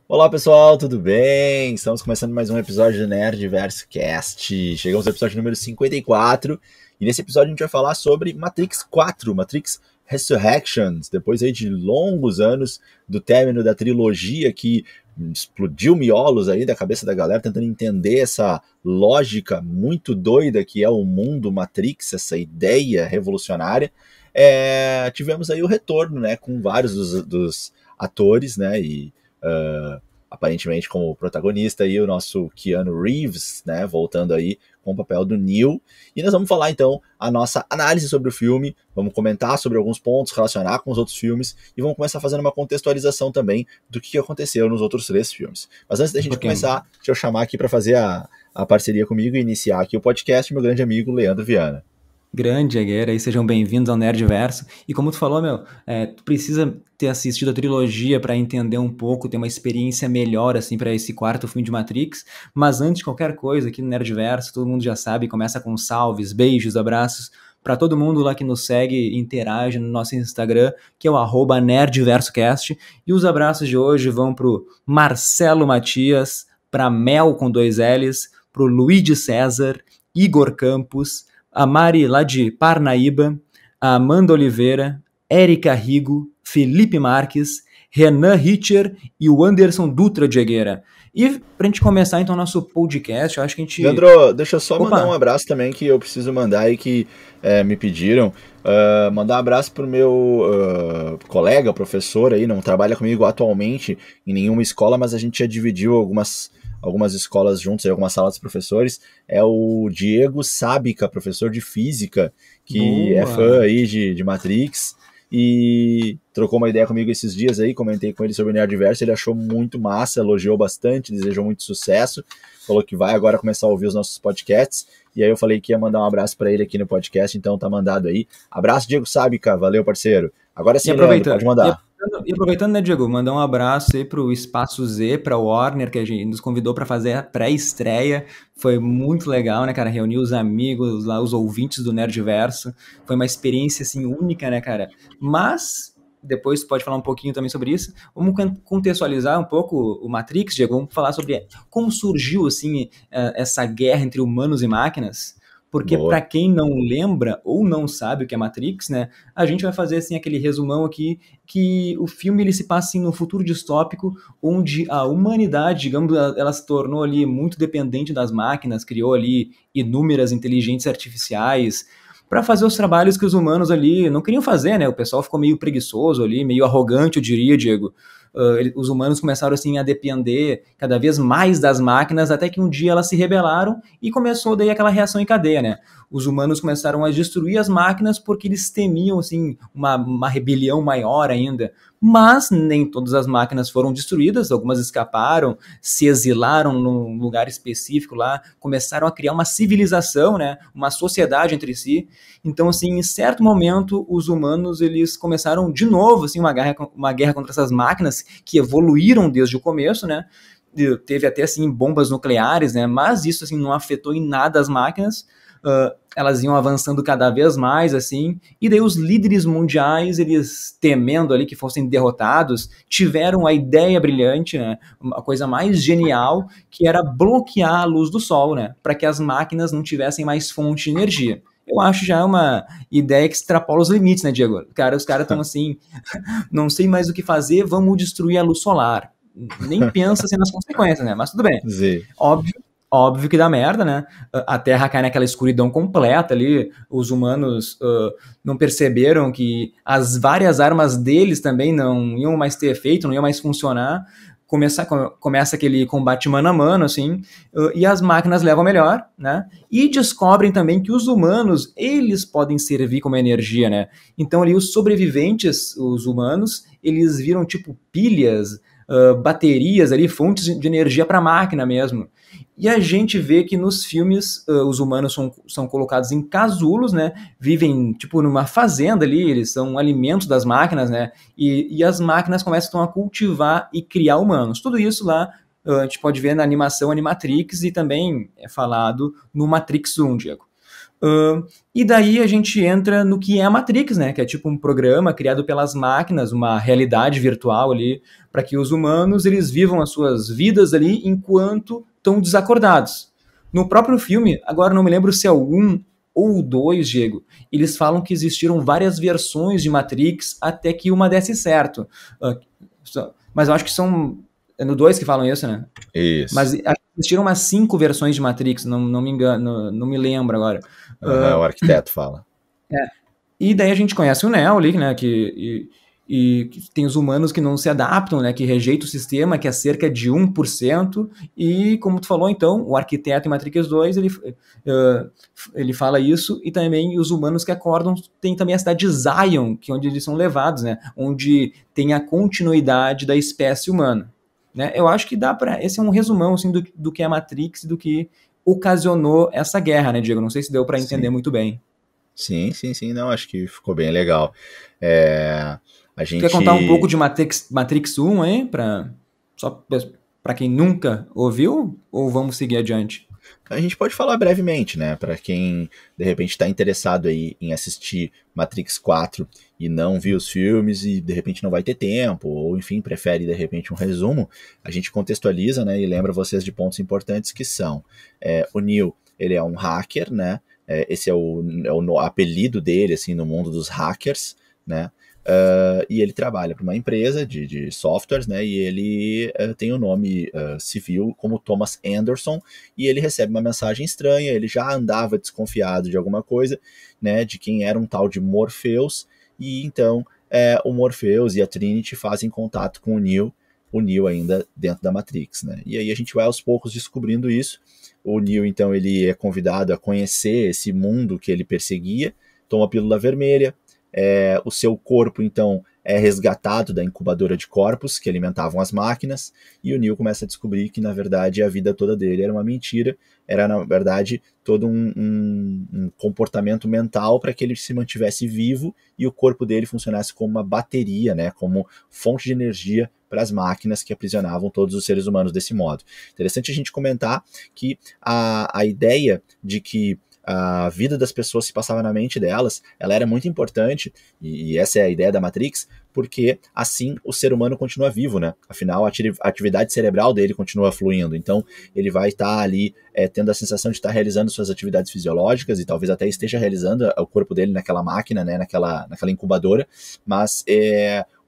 Olá pessoal, tudo bem? Estamos começando mais um episódio do Nerdverso Cast. Chegamos ao episódio número 54 e nesse episódio a gente vai falar sobre Matrix 4, Matrix Resurrections, depois aí de longos anos do término da trilogia que explodiu miolos aí da cabeça da galera, tentando entender essa lógica muito doida que é o mundo Matrix, essa ideia revolucionária. Tivemos aí o retorno, né, com vários dos atores, né, e aparentemente como protagonista aí o nosso Keanu Reeves, né, voltando aí com o papel do Neo, e nós vamos falar então a nossa análise sobre o filme, vamos comentar sobre alguns pontos, relacionar com os outros filmes, e vamos começar fazendo uma contextualização também do que aconteceu nos outros 3 filmes. Mas antes da gente começar, deixa eu chamar aqui para fazer a parceria comigo e iniciar aqui o podcast, meu grande amigo Leandro Viana. Grande Agueira, aí sejam bem-vindos ao Nerdverso. E como tu falou, tu precisa ter assistido a trilogia para entender um pouco, ter uma experiência melhor, assim, para esse 4º filme de Matrix. Mas antes de qualquer coisa, aqui no Nerdverso, todo mundo já sabe, começa com salves, beijos, abraços para todo mundo lá que nos segue e interage no nosso Instagram, que é o @nerdversocast. E os abraços de hoje vão pro Marcelo Matias, pra Mel com 2 L's, pro Luigi César, Igor Campos, a Mari lá de Parnaíba, a Amanda Oliveira, Érica Rigo, Felipe Marques, Renan Richer e o Anderson Dutra de Agueira. E pra gente começar então o nosso podcast, eu acho que a gente... Leandro, deixa eu só mandar um abraço também que eu preciso mandar aí que me pediram. Mandar um abraço pro meu colega, professor aí, não trabalha comigo atualmente em nenhuma escola, mas a gente já dividiu algumas escolas juntos, algumas salas de professores, é o Diego Sábica, professor de física, que é fã aí de Matrix, e trocou uma ideia comigo esses dias aí, comentei com ele sobre o Nerdverso, ele achou muito massa, elogiou bastante, desejou muito sucesso, falou que vai agora começar a ouvir os nossos podcasts, e aí eu falei que ia mandar um abraço para ele aqui no podcast, então tá mandado aí. Abraço, Diego Sábica, valeu, parceiro. Agora sim, Leandro, pode mandar. E aproveitando, né, Diego, mandar um abraço aí pro Espaço Z, pra Warner, que a gente nos convidou para fazer a pré-estreia. Foi muito legal, né, cara? Reunir os amigos lá, os ouvintes do Nerdverso. Foi uma experiência, assim, única, né, cara? Mas, depois tu pode falar um pouquinho também sobre isso. Vamos contextualizar um pouco o Matrix, Diego. Vamos falar sobre como surgiu, assim, essa guerra entre humanos e máquinas. Porque para quem não lembra ou não sabe o que é Matrix, né, a gente vai fazer assim aquele resumão aqui, que o filme ele se passa assim, num futuro distópico onde a humanidade, digamos, ela se tornou ali muito dependente das máquinas, criou ali inúmeras inteligências artificiais para fazer os trabalhos que os humanos ali não queriam fazer, né? O pessoal ficou meio preguiçoso ali, meio arrogante, eu diria, Diego. Os humanos começaram assim a depender cada vez mais das máquinas, até que um dia elas se rebelaram e começou daí aquela reação em cadeia, né? Os humanos começaram a destruir as máquinas porque eles temiam assim uma rebelião maior ainda. Mas nem todas as máquinas foram destruídas, algumas escaparam, se exilaram num lugar específico lá, começaram a criar uma civilização, né? Uma sociedade entre si. Então, assim, em certo momento, os humanos eles começaram de novo assim, uma guerra contra essas máquinas que evoluíram desde o começo, né? Teve até assim bombas nucleares, né? Mas isso assim não afetou em nada as máquinas. Elas iam avançando cada vez mais, assim, e daí os líderes mundiais, eles temendo ali que fossem derrotados, tiveram a ideia brilhante, né, a coisa mais genial, que era bloquear a luz do sol, né, para que as máquinas não tivessem mais fonte de energia. Eu acho já uma ideia que extrapola os limites, né, Diego? Os caras estão assim, não sei mais o que fazer, vamos destruir a luz solar. Nem pensa assim nas consequências, né, mas tudo bem. Sim. Óbvio que dá merda, né? A Terra cai naquela escuridão completa ali, os humanos não perceberam que as várias armas deles também não iam mais ter efeito, não iam mais funcionar. Começa aquele combate mano a mano, assim, e as máquinas levam melhor, né? E descobrem também que os humanos, eles podem servir como energia, né? Então ali os sobreviventes, os humanos, eles viram tipo pilhas, baterias ali, fontes de energia para a máquina mesmo. E a gente vê que nos filmes os humanos são colocados em casulos, né? Vivem tipo numa fazenda ali, eles são alimentos das máquinas, né? E as máquinas começam então, a cultivar e criar humanos. Tudo isso lá a gente pode ver na animação Animatrix e também é falado no Matrix 1, Diego. E daí a gente entra no que é a Matrix, né? Que é tipo um programa criado pelas máquinas, uma realidade virtual ali, para que os humanos eles vivam as suas vidas ali enquanto estão desacordados. No próprio filme, agora não me lembro se é o 1 ou o 2, Diego, eles falam que existiram várias versões de Matrix até que uma desse certo. Mas eu acho que são. É no 2 que falam isso, né? Isso. Mas existiram umas 5 versões de Matrix, não me engano, não me lembro agora. O arquiteto fala. E daí a gente conhece o Neo ali, né? Que tem os humanos que não se adaptam, né? Que rejeitam o sistema, que é cerca de 1%. E, como tu falou, então, o arquiteto em Matrix 2, ele fala isso. E também os humanos que acordam, tem também a cidade de Zion, que é onde eles são levados, né? Onde tem a continuidade da espécie humana. Né? Eu acho que dá para. Esse é um resumão assim, do que é a Matrix e do que ocasionou essa guerra, né, Diego? Não sei se deu para entender Sim. muito bem. Sim, não, acho que ficou bem legal. É, a Tu quer contar um pouco gente, de Matrix 1 aí, só para quem nunca ouviu, ou vamos seguir adiante? a gente pode falar brevemente, né, para quem de repente está interessado aí em assistir Matrix 4 e não viu os filmes e de repente não vai ter tempo, ou enfim, prefere de repente um resumo, a gente contextualiza, né, e lembra vocês de pontos importantes que são, o Neo, ele é um hacker, né, esse é o apelido dele, assim, no mundo dos hackers, né, e ele trabalha para uma empresa de softwares, né? E ele tem o nome civil como Thomas Anderson, e ele recebe uma mensagem estranha. Ele já andava desconfiado de alguma coisa, né? De quem era um tal de Morpheus, e então o Morpheus e a Trinity fazem contato com o Neo ainda dentro da Matrix, né? E aí a gente vai aos poucos descobrindo isso. O Neo, então, ele é convidado a conhecer esse mundo que ele perseguia, toma a pílula vermelha. O seu corpo, então, é resgatado da incubadora de corpos que alimentavam as máquinas, e o Neo começa a descobrir que, na verdade, a vida toda dele era uma mentira, era, na verdade, todo um comportamento mental para que ele se mantivesse vivo e o corpo dele funcionasse como uma bateria, né, como fonte de energia para as máquinas que aprisionavam todos os seres humanos desse modo. Interessante a gente comentar que a ideia de que a vida das pessoas se passava na mente delas, ela era muito importante, e essa é a ideia da Matrix, porque assim o ser humano continua vivo, né? Afinal, a atividade cerebral dele continua fluindo, então ele vai estar ali tendo a sensação de estar realizando suas atividades fisiológicas, e talvez até esteja realizando o corpo dele naquela máquina, né? naquela incubadora, mas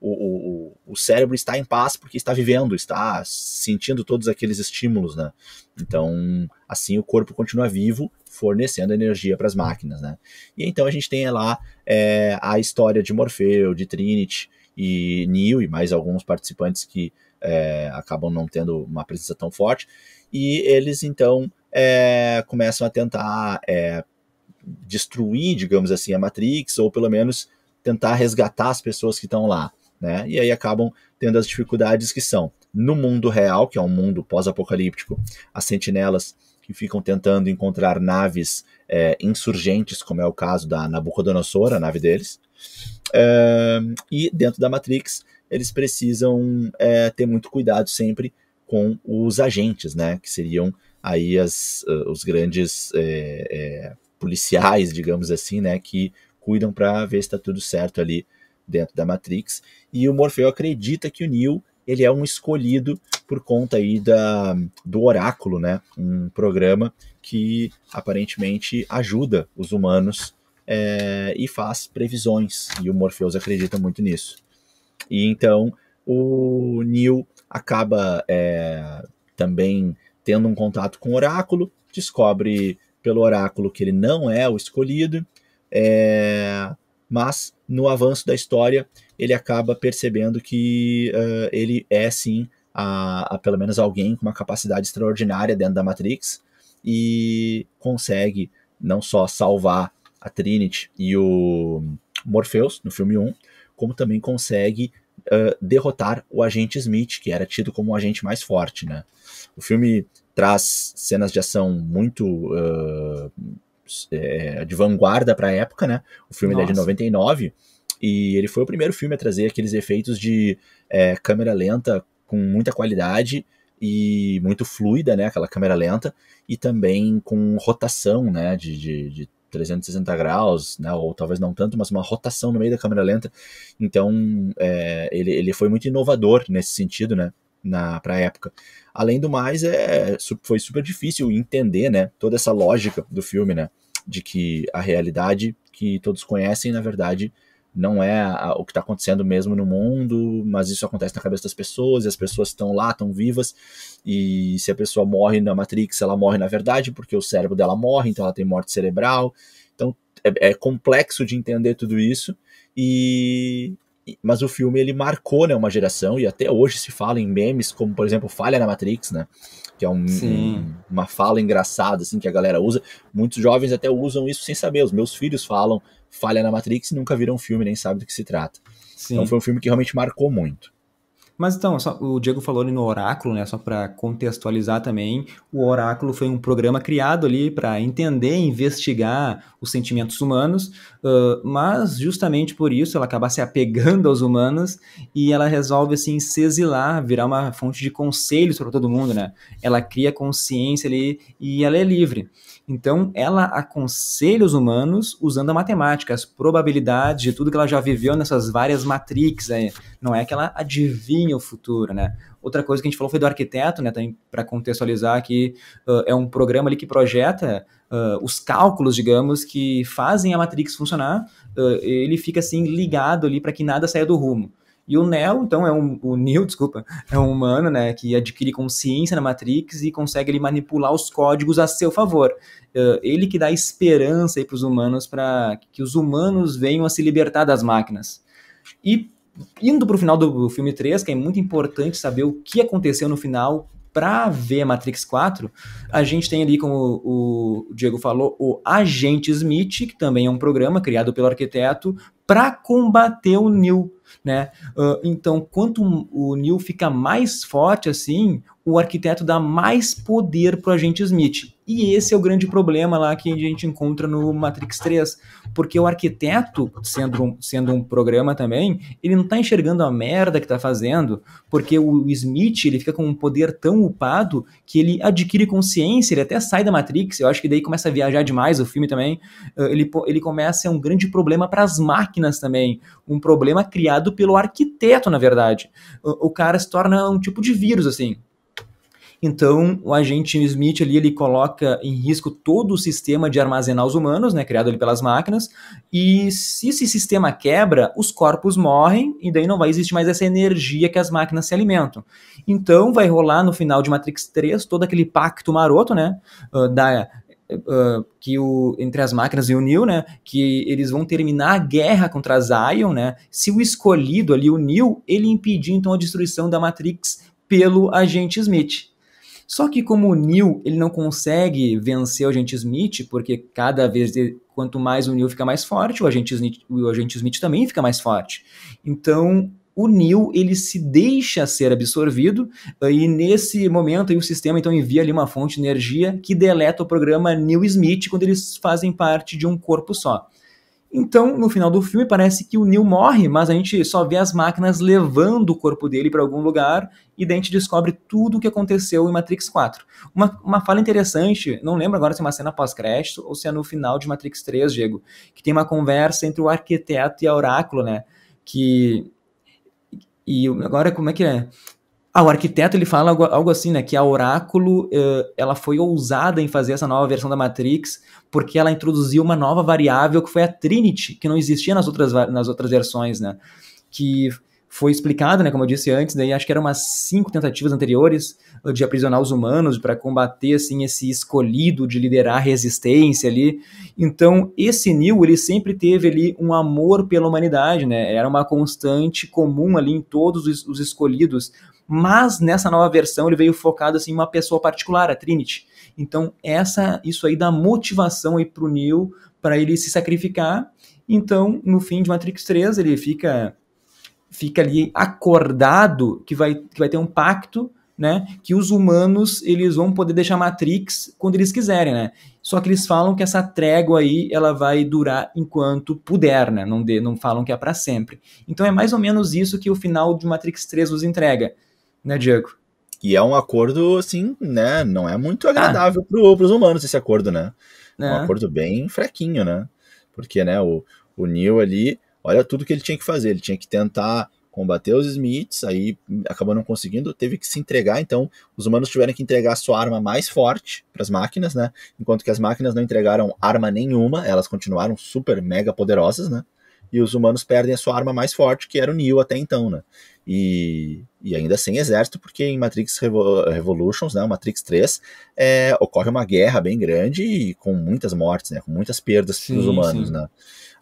o cérebro está em paz porque está vivendo, está sentindo todos aqueles estímulos, né? Então, assim o corpo continua vivo, fornecendo energia para as máquinas, né? E então a gente tem lá a história de Morfeu, de Trinity e Neo e mais alguns participantes que acabam não tendo uma presença tão forte, e eles então começam a tentar destruir, digamos assim, a Matrix, ou pelo menos tentar resgatar as pessoas que estão lá, né? E aí acabam tendo as dificuldades que são, no mundo real, que é um mundo pós-apocalíptico, as sentinelas que ficam tentando encontrar naves insurgentes, como é o caso da Nabucodonosor, a nave deles, e dentro da Matrix eles precisam ter muito cuidado sempre com os agentes, né, que seriam aí os grandes policiais, digamos assim, né, que cuidam para ver se está tudo certo ali dentro da Matrix. E o Morfeu acredita que o Neo ele é um escolhido por conta aí do Oráculo, né, um programa que aparentemente ajuda os humanos e faz previsões, e o Morpheus acredita muito nisso. E então o Neo acaba também tendo um contato com o Oráculo, descobre pelo Oráculo que ele não é o escolhido, mas no avanço da história ele acaba percebendo que ele é sim pelo menos alguém com uma capacidade extraordinária dentro da Matrix, e consegue não só salvar a Trinity e o Morpheus no filme 1, como também consegue derrotar o agente Smith, que era tido como o agente mais forte, né? O filme traz cenas de ação muito de vanguarda para a época, né? O filme é de 99, e ele foi o primeiro filme a trazer aqueles efeitos de câmera lenta com muita qualidade e muito fluida, né? Aquela câmera lenta, e também com rotação, né? De 360 graus, né, ou talvez não tanto, mas uma rotação no meio da câmera lenta. Então, ele foi muito inovador nesse sentido, né, para a época. Além do mais, foi super difícil entender, né, toda essa lógica do filme, né, de que a realidade que todos conhecem, na verdade, não é o que está acontecendo mesmo no mundo, mas isso acontece na cabeça das pessoas, e as pessoas estão lá, estão vivas, e se a pessoa morre na Matrix, ela morre na verdade, porque o cérebro dela morre, então ela tem morte cerebral. Então é complexo de entender tudo isso, mas o filme ele marcou, né, uma geração, e até hoje se fala em memes, como por exemplo, falha na Matrix, né, que é uma fala engraçada assim, que a galera usa. Muitos jovens até usam isso sem saber. Os meus filhos falam falha na Matrix e nunca viram um filme, nem sabem do que se trata. Sim. Então foi um filme que realmente marcou muito. Mas então, o Diego falou ali no Oráculo, né, só para contextualizar também, o Oráculo foi um programa criado ali para entender e investigar os sentimentos humanos, mas justamente por isso ela acaba se apegando aos humanos e ela resolve assim se exilar, virar uma fonte de conselhos para todo mundo, né? Ela cria consciência ali e ela é livre. Então, ela aconselha os humanos usando a matemática, as probabilidades de tudo que ela já viveu nessas várias Matrix. Não é que ela adivinha o futuro, né? Outra coisa que a gente falou foi do arquiteto, né? Também para contextualizar que é um programa ali que projeta os cálculos, digamos, que fazem a Matrix funcionar. Ele fica assim ligado ali para que nada saia do rumo. E o Neo, então, o Neo, desculpa, é um humano, né, que adquire consciência na Matrix e consegue ali, manipular os códigos a seu favor. Ele que dá esperança para os humanos, para que os humanos venham a se libertar das máquinas. E indo para o final do filme 3, que é muito importante saber o que aconteceu no final para ver Matrix 4, a gente tem ali, como o Diego falou, o Agente Smith, que também é um programa criado pelo arquiteto para combater o Neo, né? Então, quanto o Neo fica mais forte assim, o arquiteto dá mais poder para o Agente Smith. E esse é o grande problema lá que a gente encontra no Matrix 3, porque o arquiteto, sendo um programa também, ele não está enxergando a merda que está fazendo, porque o Smith ele fica com um poder tão upado que ele adquire consciência, ele até sai da Matrix. Eu acho que daí começa a viajar demais o filme também. Ele começa a ser um grande problema para as máquinas também, um problema criado pelo arquiteto, na verdade. O cara se torna um tipo de vírus, assim. Então, o agente Smith ali, ele coloca em risco todo o sistema de armazenar os humanos, né, criado ali pelas máquinas, e se esse sistema quebra, os corpos morrem, e daí não vai existir mais essa energia que as máquinas se alimentam. Então, vai rolar no final de Matrix 3 todo aquele pacto maroto, né, entre as máquinas e o Neo, né, que eles vão terminar a guerra contra a Zion, né, se o escolhido ali, o Neo, ele impedir então a destruição da Matrix pelo agente Smith. Só que como o Neo ele não consegue vencer o agente Smith, porque cada vez, quanto mais o Neo fica mais forte, o agente Smith também fica mais forte. Então, o Neo ele se deixa ser absorvido, e nesse momento aí, o sistema então envia ali uma fonte de energia que deleta o programa Neo Smith quando eles fazem parte de um corpo só. Então, no final do filme, parece que o Neo morre, mas a gente só vê as máquinas levando o corpo dele para algum lugar, e daí a gente descobre tudo o que aconteceu em Matrix 4. Uma fala interessante, não lembro agora se é uma cena pós-crédito ou se é no final de Matrix 3, Diego, que tem uma conversa entre o arquiteto e a Oráculo, né? E agora, como é que é? O arquiteto ele fala algo assim, né, que a Oráculo ela foi ousada em fazer essa nova versão da Matrix porque ela introduziu uma nova variável que foi a Trinity, que não existia nas outras versões, né, que foi explicado, né, como eu disse antes, daí acho que eram umas 5 tentativas anteriores de aprisionar os humanos para combater assim, esse escolhido de liderar a resistência ali. Então esse Neo ele sempre teve ali um amor pela humanidade, né, era uma constante comum ali em todos os escolhidos. Mas nessa nova versão ele veio focado assim, em uma pessoa particular, a Trinity. Então isso aí dá motivação aí pro Neo para ele se sacrificar. Então no fim de Matrix 3 ele fica ali acordado que vai ter um pacto, né, que os humanos eles vão poder deixar a Matrix quando eles quiserem, né? Só que eles falam que essa trégua aí ela vai durar enquanto puder, né? Não falam que é para sempre. Então é mais ou menos isso que o final de Matrix 3 nos entrega, né, Diego? E é um acordo, assim, né? Não é muito agradável pros humanos esse acordo, né? É um acordo bem fraquinho, né? Porque, né, o Neo ali, olha tudo que ele tinha que fazer. Ele tinha que tentar combater os Smiths, aí acabou não conseguindo, teve que se entregar. Então, os humanos tiveram que entregar a sua arma mais forte para as máquinas, né? Enquanto que as máquinas não entregaram arma nenhuma, elas continuaram super mega poderosas, né? E os humanos perdem a sua arma mais forte, que era o Neo até então, né? E ainda sem exército, porque em Matrix Revolutions, né, Matrix 3, ocorre uma guerra bem grande e com muitas mortes, né, com muitas perdas para os humanos. Né?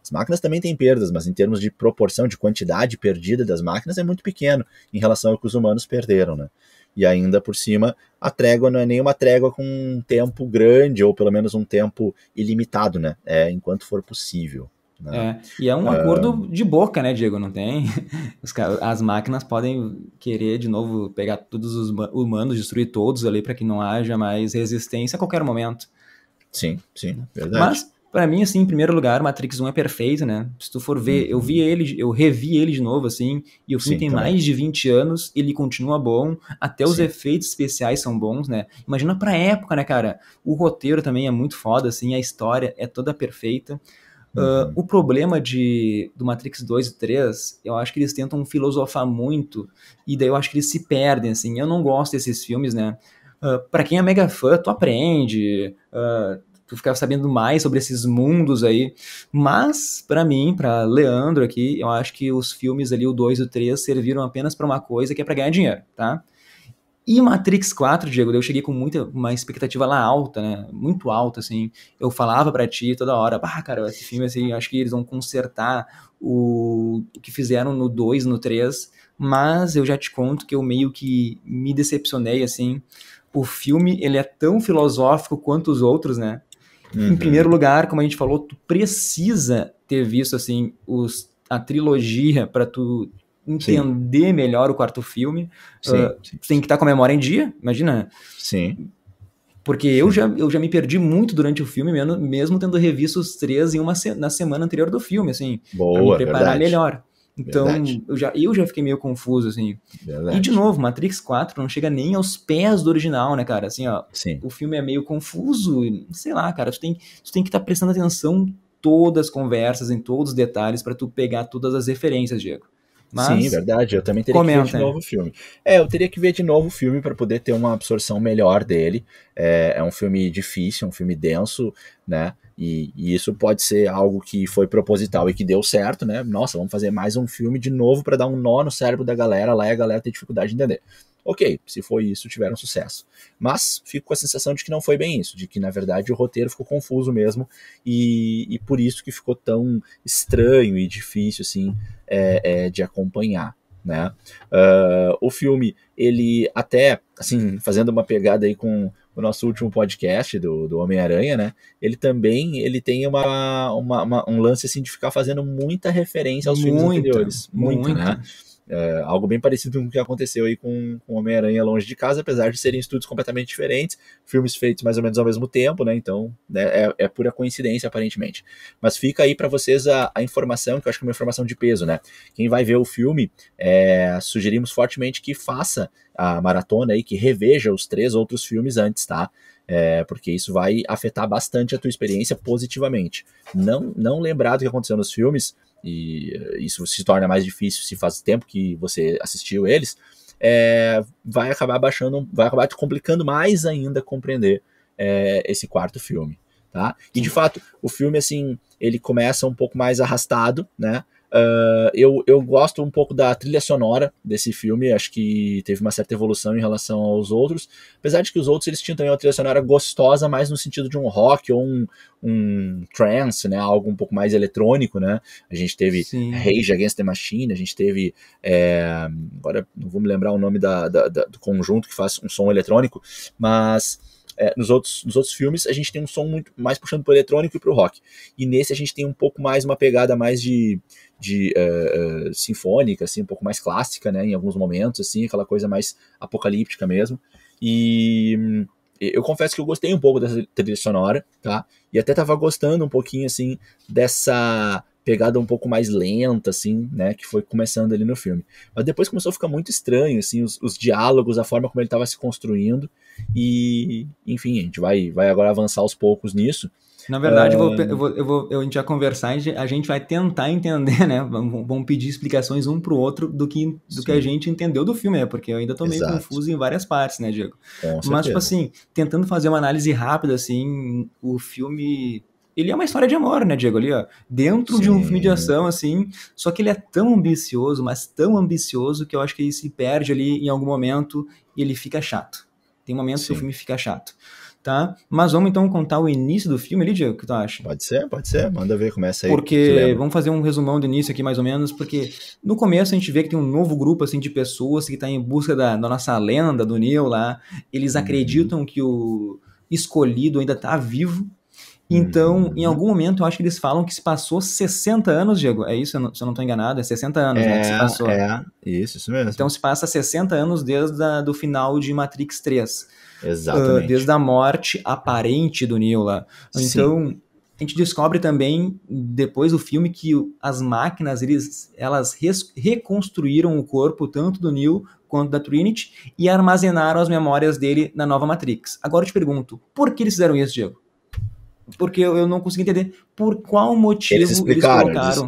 As máquinas também têm perdas, mas em termos de proporção, de quantidade perdida das máquinas, é muito pequeno em relação ao que os humanos perderam. Né? E ainda por cima, a trégua não é nenhuma trégua com um tempo grande, ou pelo menos um tempo ilimitado, né? Enquanto for possível. Né? E é um acordo de boca, né, Diego? Não tem. As máquinas podem querer de novo pegar todos os humanos, destruir todos ali para que não haja mais resistência a qualquer momento. Sim, verdade. Mas, para mim, assim, em primeiro lugar, Matrix 1 é perfeito, né? Se tu for ver, eu revi ele de novo, assim, e o filme tem mais de 20 anos, ele continua bom, até os efeitos especiais são bons, né? Imagina pra época, né, cara? O roteiro também é muito foda, assim, a história é toda perfeita. O problema do Matrix 2 e 3, eu acho que eles tentam filosofar muito, e daí eu acho que eles se perdem, assim. Eu não gosto desses filmes, né? Pra quem é mega fã, tu aprende, tu fica sabendo mais sobre esses mundos aí, mas pra mim, pra Leandro aqui, eu acho que os filmes ali, o 2 e o 3, serviram apenas pra uma coisa, que é pra ganhar dinheiro, tá? E Matrix 4, Diego, eu cheguei com uma expectativa lá alta, né? Muito alta, assim. Eu falava pra ti toda hora, cara, esse filme, assim, acho que eles vão consertar o que fizeram no 2, no 3, mas eu já te conto que eu meio que me decepcionei, assim. O filme, ele é tão filosófico quanto os outros, né? Em primeiro lugar, como a gente falou, tu precisa ter visto, assim, a trilogia pra tu entender melhor o quarto filme. Tu tem que estar com a memória em dia, imagina. Sim. Porque eu já me perdi muito durante o filme, mesmo tendo revisto os 3 na semana anterior do filme, assim, pra me preparar melhor. Então, eu já fiquei meio confuso, assim. E, de novo, Matrix 4 não chega nem aos pés do original, né, cara? Assim, ó, o filme é meio confuso, sei lá, cara, tu tem que estar prestando atenção em todas as conversas, em todos os detalhes, pra tu pegar todas as referências, Diego. Mas, sim, verdade. Eu também teria que ver de novo o filme. Eu teria que ver de novo o filme para poder ter uma absorção melhor dele. É um filme difícil, um filme denso, né? E isso pode ser algo que foi proposital e que deu certo, né? Nossa, vamos fazer mais um filme de novo para dar um nó no cérebro da galera lá e a galera ter dificuldade de entender. Ok, se foi isso, tiveram sucesso. Mas fico com a sensação de que não foi bem isso, de que na verdade o roteiro ficou confuso mesmo e por isso que ficou tão estranho e difícil assim de acompanhar. Né? O filme, ele até, assim, fazendo uma pegada aí com o nosso último podcast do Homem-Aranha, né? Ele tem um lance assim de ficar fazendo muita referência aos filmes anteriores. Muito, né? Algo bem parecido com o que aconteceu aí com Homem-Aranha Longe de Casa, apesar de serem estudos completamente diferentes, filmes feitos mais ou menos ao mesmo tempo, né? Então, né, é pura coincidência, aparentemente. Mas fica aí para vocês a informação, que eu acho que é uma informação de peso, né? Quem vai ver o filme, sugerimos fortemente que faça a maratona aí, que reveja os 3 outros filmes antes, tá? Porque isso vai afetar bastante a tua experiência positivamente. Não lembrar do que aconteceu nos filmes, e isso se torna mais difícil se faz tempo que você assistiu eles, vai acabar te complicando mais ainda compreender esse quarto filme, tá? E de fato, o filme, assim, ele começa um pouco mais arrastado, né? Eu gosto um pouco da trilha sonora desse filme, acho que teve uma certa evolução em relação aos outros, apesar de que os outros eles tinham também uma trilha sonora gostosa, mais no sentido de um rock ou um trance, né, algo um pouco mais eletrônico, né, a gente teve Rage Against the Machine, a gente teve, agora não vou me lembrar o nome do conjunto que faz um som eletrônico, mas nos outros filmes a gente tem um som muito mais puxando pro eletrônico e pro rock, e nesse a gente tem um pouco mais uma pegada mais de sinfônica, assim, um pouco mais clássica, né, em alguns momentos, assim, aquela coisa mais apocalíptica mesmo, e eu confesso que eu gostei um pouco dessa trilha sonora, tá, e até tava gostando um pouquinho, assim, dessa pegada um pouco mais lenta, assim, né, que foi começando ali no filme. Mas depois começou a ficar muito estranho, assim, os diálogos, a forma como ele estava se construindo, e, enfim, a gente vai agora avançar aos poucos nisso. Na verdade, a gente vai conversar e a gente vai tentar entender, né? Vamos pedir explicações um pro outro do que a gente entendeu do filme, né? Porque eu ainda tô meio confuso em várias partes, né, Diego? Com Mas, tipo certeza. assim, tentando fazer uma análise rápida, assim, o filme... Ele é uma história de amor, né, Diego? Ali, ó, dentro de um filme de ação, assim, só que ele é tão ambicioso, mas tão ambicioso, que eu acho que ele se perde ali em algum momento e ele fica chato. Tem momentos que o filme fica chato. Tá? Mas vamos então contar o início do filme ali, Diego, o que tu acha? Pode ser, manda ver, começa aí. Porque, vamos fazer um resumão do início aqui mais ou menos, porque no começo a gente vê que tem um novo grupo assim de pessoas que está em busca da nossa lenda, do Neo lá, eles acreditam que o escolhido ainda está vivo, então em algum momento eu acho que eles falam que se passou 60 anos, Diego, é isso? Se eu não estou enganado, é 60 anos, né, que se passou. Isso mesmo. Então se passa 60 anos desde do final de Matrix 3. Exatamente. Desde a morte aparente do Neo lá. Então, a gente descobre também, depois do filme, que as máquinas, elas reconstruíram o corpo, tanto do Neo quanto da Trinity, e armazenaram as memórias dele na nova Matrix. Agora eu te pergunto, por que eles fizeram isso, Diego? Porque eu não consegui entender por qual motivo eles colocaram.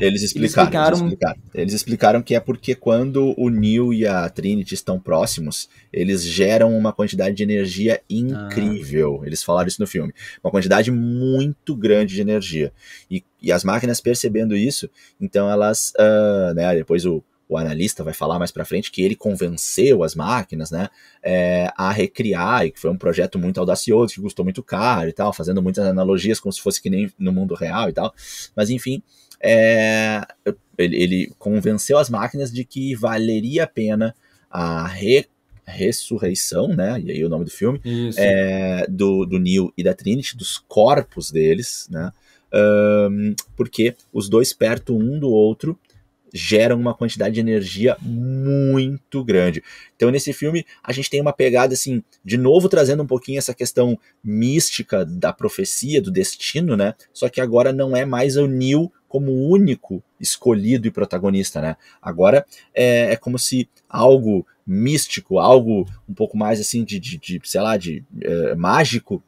Eles explicaram que é porque quando o Neo e a Trinity estão próximos, eles geram uma quantidade de energia incrível. Eles falaram isso no filme. Uma quantidade muito grande de energia. E as máquinas percebendo isso, então elas, né, depois o analista vai falar mais pra frente que ele convenceu as máquinas, né, a recriar, e que foi um projeto muito audacioso, que custou muito caro e tal, fazendo muitas analogias como se fosse que nem no mundo real e tal, mas enfim, ele convenceu as máquinas de que valeria a pena a ressurreição, né, e aí o nome do filme, do Neo e da Trinity, dos corpos deles, né, porque os dois perto um do outro geram uma quantidade de energia muito grande. Então nesse filme a gente tem uma pegada assim, de novo trazendo um pouquinho essa questão mística da profecia, do destino, né? Só que agora não é mais o Neo como o único escolhido e protagonista, né? Agora é como se algo místico, algo um pouco mais assim sei lá, mágico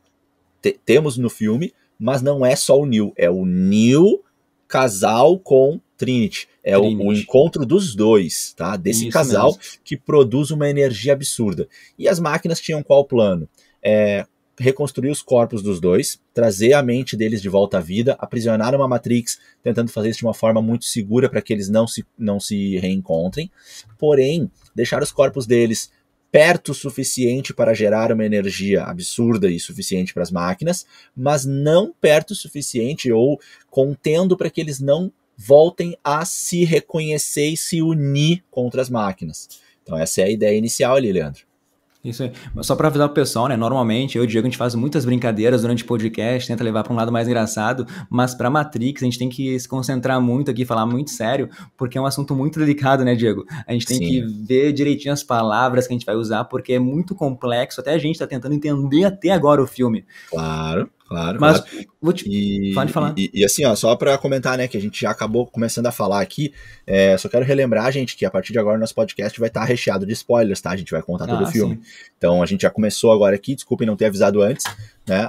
temos no filme, mas não é só o Neo, é o Neo casal com Trinity. É o encontro dos dois, tá? Desse isso casal mesmo. Que produz uma energia absurda. E as máquinas tinham qual plano? Reconstruir os corpos dos dois, trazer a mente deles de volta à vida, aprisionar uma Matrix, tentando fazer isso de uma forma muito segura para que eles não se reencontrem, porém, deixar os corpos deles perto o suficiente para gerar uma energia absurda e suficiente para as máquinas, mas não perto o suficiente ou contendo para que eles não voltem a se reconhecer e se unir contra as máquinas. Então essa é a ideia inicial ali, Leandro. Isso aí. Só para avisar o pessoal, né? Normalmente eu e o Diego a gente faz muitas brincadeiras durante o podcast, tenta levar para um lado mais engraçado, mas para Matrix a gente tem que se concentrar muito aqui, falar muito sério, porque é um assunto muito delicado, né, Diego? A gente tem que ver direitinho as palavras que a gente vai usar, porque é muito complexo, até a gente está tentando entender até agora o filme. Claro. Mas pode falar. E assim, ó, só para comentar, né, que a gente já acabou começando a falar aqui, só quero relembrar, gente, que a partir de agora o nosso podcast vai estar recheado de spoilers, tá? A gente vai contar todo o filme. Sim. Então a gente já começou agora aqui, desculpem não ter avisado antes, né?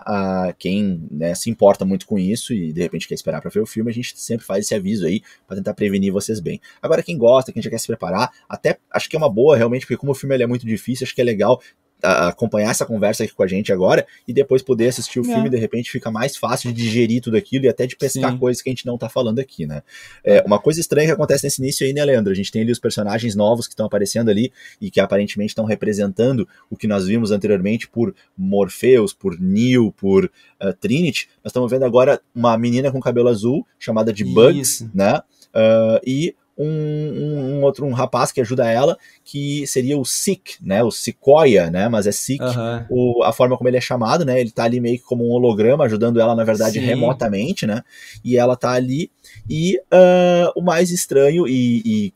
Quem, né, se importa muito com isso e de repente quer esperar para ver o filme, a gente sempre faz esse aviso aí para tentar prevenir vocês bem. Agora quem gosta, quem já quer se preparar, até acho que é uma boa realmente, porque como o filme ele é muito difícil, acho que é legal acompanhar essa conversa aqui com a gente agora e depois poder assistir o filme, de repente fica mais fácil de digerir tudo aquilo e até de pescar coisas que a gente não tá falando aqui, né? Uma coisa estranha que acontece nesse início aí, né, Leandro? A gente tem ali os personagens novos que estão aparecendo ali e que aparentemente estão representando o que nós vimos anteriormente por Morpheus, por Neo, por Trinity. Nós estamos vendo agora uma menina com cabelo azul chamada de Bugs, né? E um rapaz que ajuda ela, que seria o Sick, né, o Sequoia, né, mas é Sick, a forma como ele é chamado, né, ele tá ali meio que como um holograma, ajudando ela, na verdade, remotamente, né, e ela tá ali, e o mais estranho e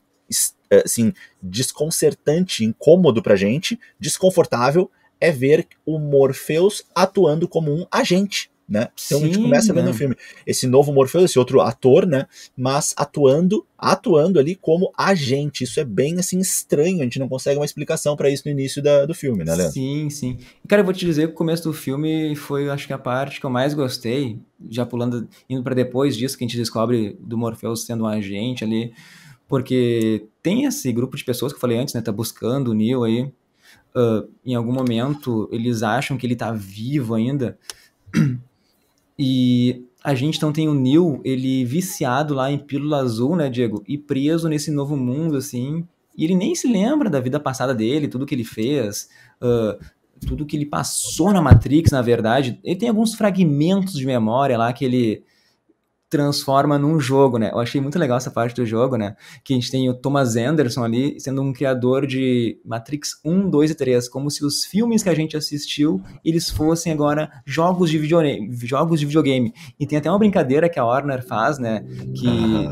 assim, desconcertante, incômodo pra gente, desconfortável, é ver o Morpheus atuando como um agente né? Então a gente Sim, começa vendo o filme, esse novo Morpheus, esse outro ator, né? Mas atuando ali como agente. Isso é bem assim estranho, a gente não consegue uma explicação pra isso no início do filme, né, Leandro? sim, sim. E, cara, eu vou te dizer que o começo do filme foi, acho que a parte que eu mais gostei, já pulando, indo pra depois disso, que a gente descobre do Morpheus sendo um agente ali, porque tem esse grupo de pessoas que eu falei antes, né, tá buscando o Neo aí, em algum momento eles acham que ele tá vivo ainda, e a gente então tem o Neo, ele viciado lá em pílula azul, né, Diego? E preso nesse novo mundo, assim. E ele nem se lembra da vida passada dele, tudo que ele fez, uh, tudo que ele passou na Matrix, na verdade. Ele tem alguns fragmentos de memória lá que ele transforma num jogo, né? Eu achei muito legal essa parte do jogo, né? Que a gente tem o Thomas Anderson ali sendo um criador de Matrix 1, 2 e 3, como se os filmes que a gente assistiu, eles fossem agora jogos de videogame. E tem até uma brincadeira que a Warner faz, né? Que,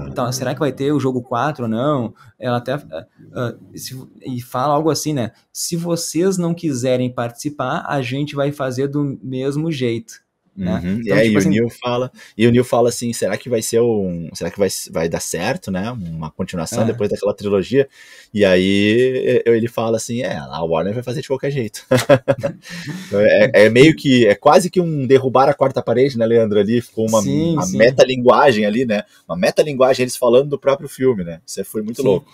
então, será que vai ter o jogo 4 ou não? Ela até e fala algo assim, né? Se vocês não quiserem participar, a gente vai fazer do mesmo jeito. Né? Uhum. Então, tipo E assim, o Neil fala assim, será que vai ser será que vai dar certo, né? Uma continuação é, depois daquela trilogia? E aí ele fala assim, a Warner vai fazer de qualquer jeito. É meio que, é quase que um derrubar a quarta parede, né, Leandro? Ali ficou sim, uma sim, metalinguagem ali, né? Uma metalinguagem, eles falando do próprio filme, né? Isso foi muito sim. louco.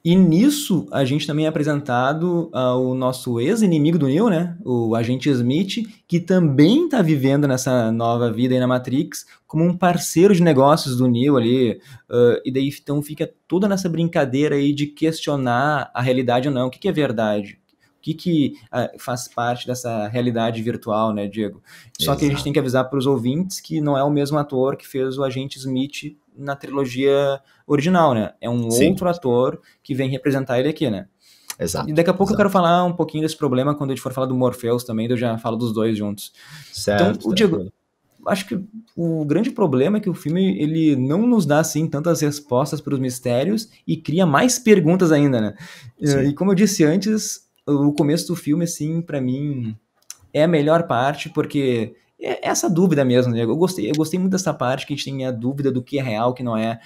E nisso, a gente também é apresentado ao nosso ex-inimigo do Neo, né? O agente Smith, que também está vivendo nessa nova vida aí na Matrix, como um parceiro de negócios do Neo ali. E daí, então, fica toda nessa brincadeira aí de questionar a realidade ou não. O que é verdade? O que faz parte dessa realidade virtual, né, Diego? Só que a gente Exato. tem que avisar para os ouvintes que não é o mesmo ator que fez o agente Smith na trilogia original, né? É um Sim, outro ator que vem representar ele aqui, né? E exato, daqui a pouco eu quero exato. falar um pouquinho desse problema quando a gente for falar do Morpheus também, daí eu já falo dos dois juntos. Então, Certo, o Diego, tranquilo. acho que o grande problema é que o filme ele não nos dá assim tantas respostas para os mistérios e cria mais perguntas ainda, né? Sim. E como eu disse antes, o começo do filme assim, para mim, é a melhor parte, porque é essa dúvida mesmo, né? Eu gostei muito dessa parte que a gente tem a dúvida do que é real, o que não é.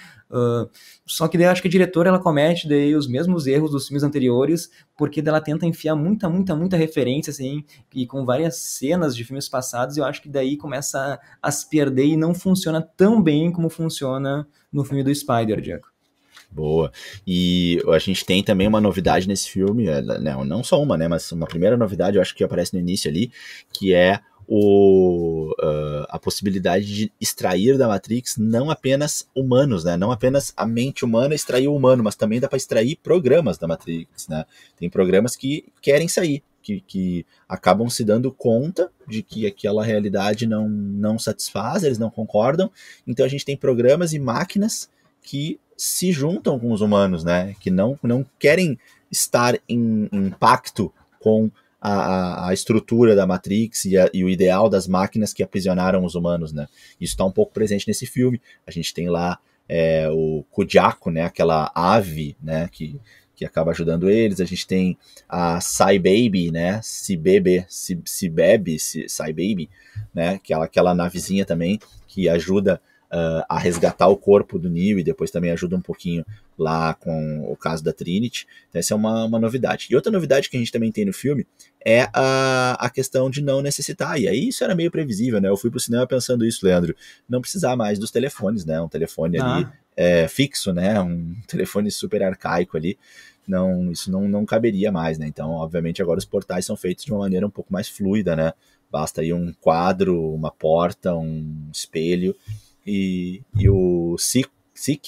Só que daí eu acho que a diretora ela comete daí os mesmos erros dos filmes anteriores, porque daí ela tenta enfiar muita, muita, muita referência, assim, e com várias cenas de filmes passados, eu acho que daí começa a se perder e não funciona tão bem como funciona no filme do Spider, Diego. Boa. E a gente tem também uma novidade nesse filme, não só uma, né? Mas uma primeira novidade, eu acho que aparece no início ali, que é a possibilidade de extrair da Matrix não apenas humanos, né? Não apenas a mente humana extrair o humano, mas também dá para extrair programas da Matrix, né? Tem programas que querem sair, que acabam se dando conta de que aquela realidade não satisfaz, eles não concordam. Então a gente tem programas e máquinas que se juntam com os humanos, né? Que não querem estar em pacto com a estrutura da Matrix e o ideal das máquinas que aprisionaram os humanos, né? Isso está um pouco presente nesse filme. A gente tem lá o Kujako, né? Aquela ave, né? Que acaba ajudando eles. A gente tem a Psy Baby, né? Psy Baby, né? Aquela navezinha também que ajuda a resgatar o corpo do Neo e depois também ajuda um pouquinho lá com o caso da Trinity. Então essa é uma novidade. E outra novidade que a gente também tem no filme é a questão de não necessitar. E aí isso era meio previsível, né? Eu fui pro cinema pensando isso, Leandro. Não precisar mais dos telefones, né? Um telefone ali Ah, fixo, né? Um telefone super arcaico ali. Não, isso não caberia mais, né? Então, obviamente, agora os portais são feitos de uma maneira um pouco mais fluida, né? Basta aí um quadro, uma porta, um espelho e o SIC,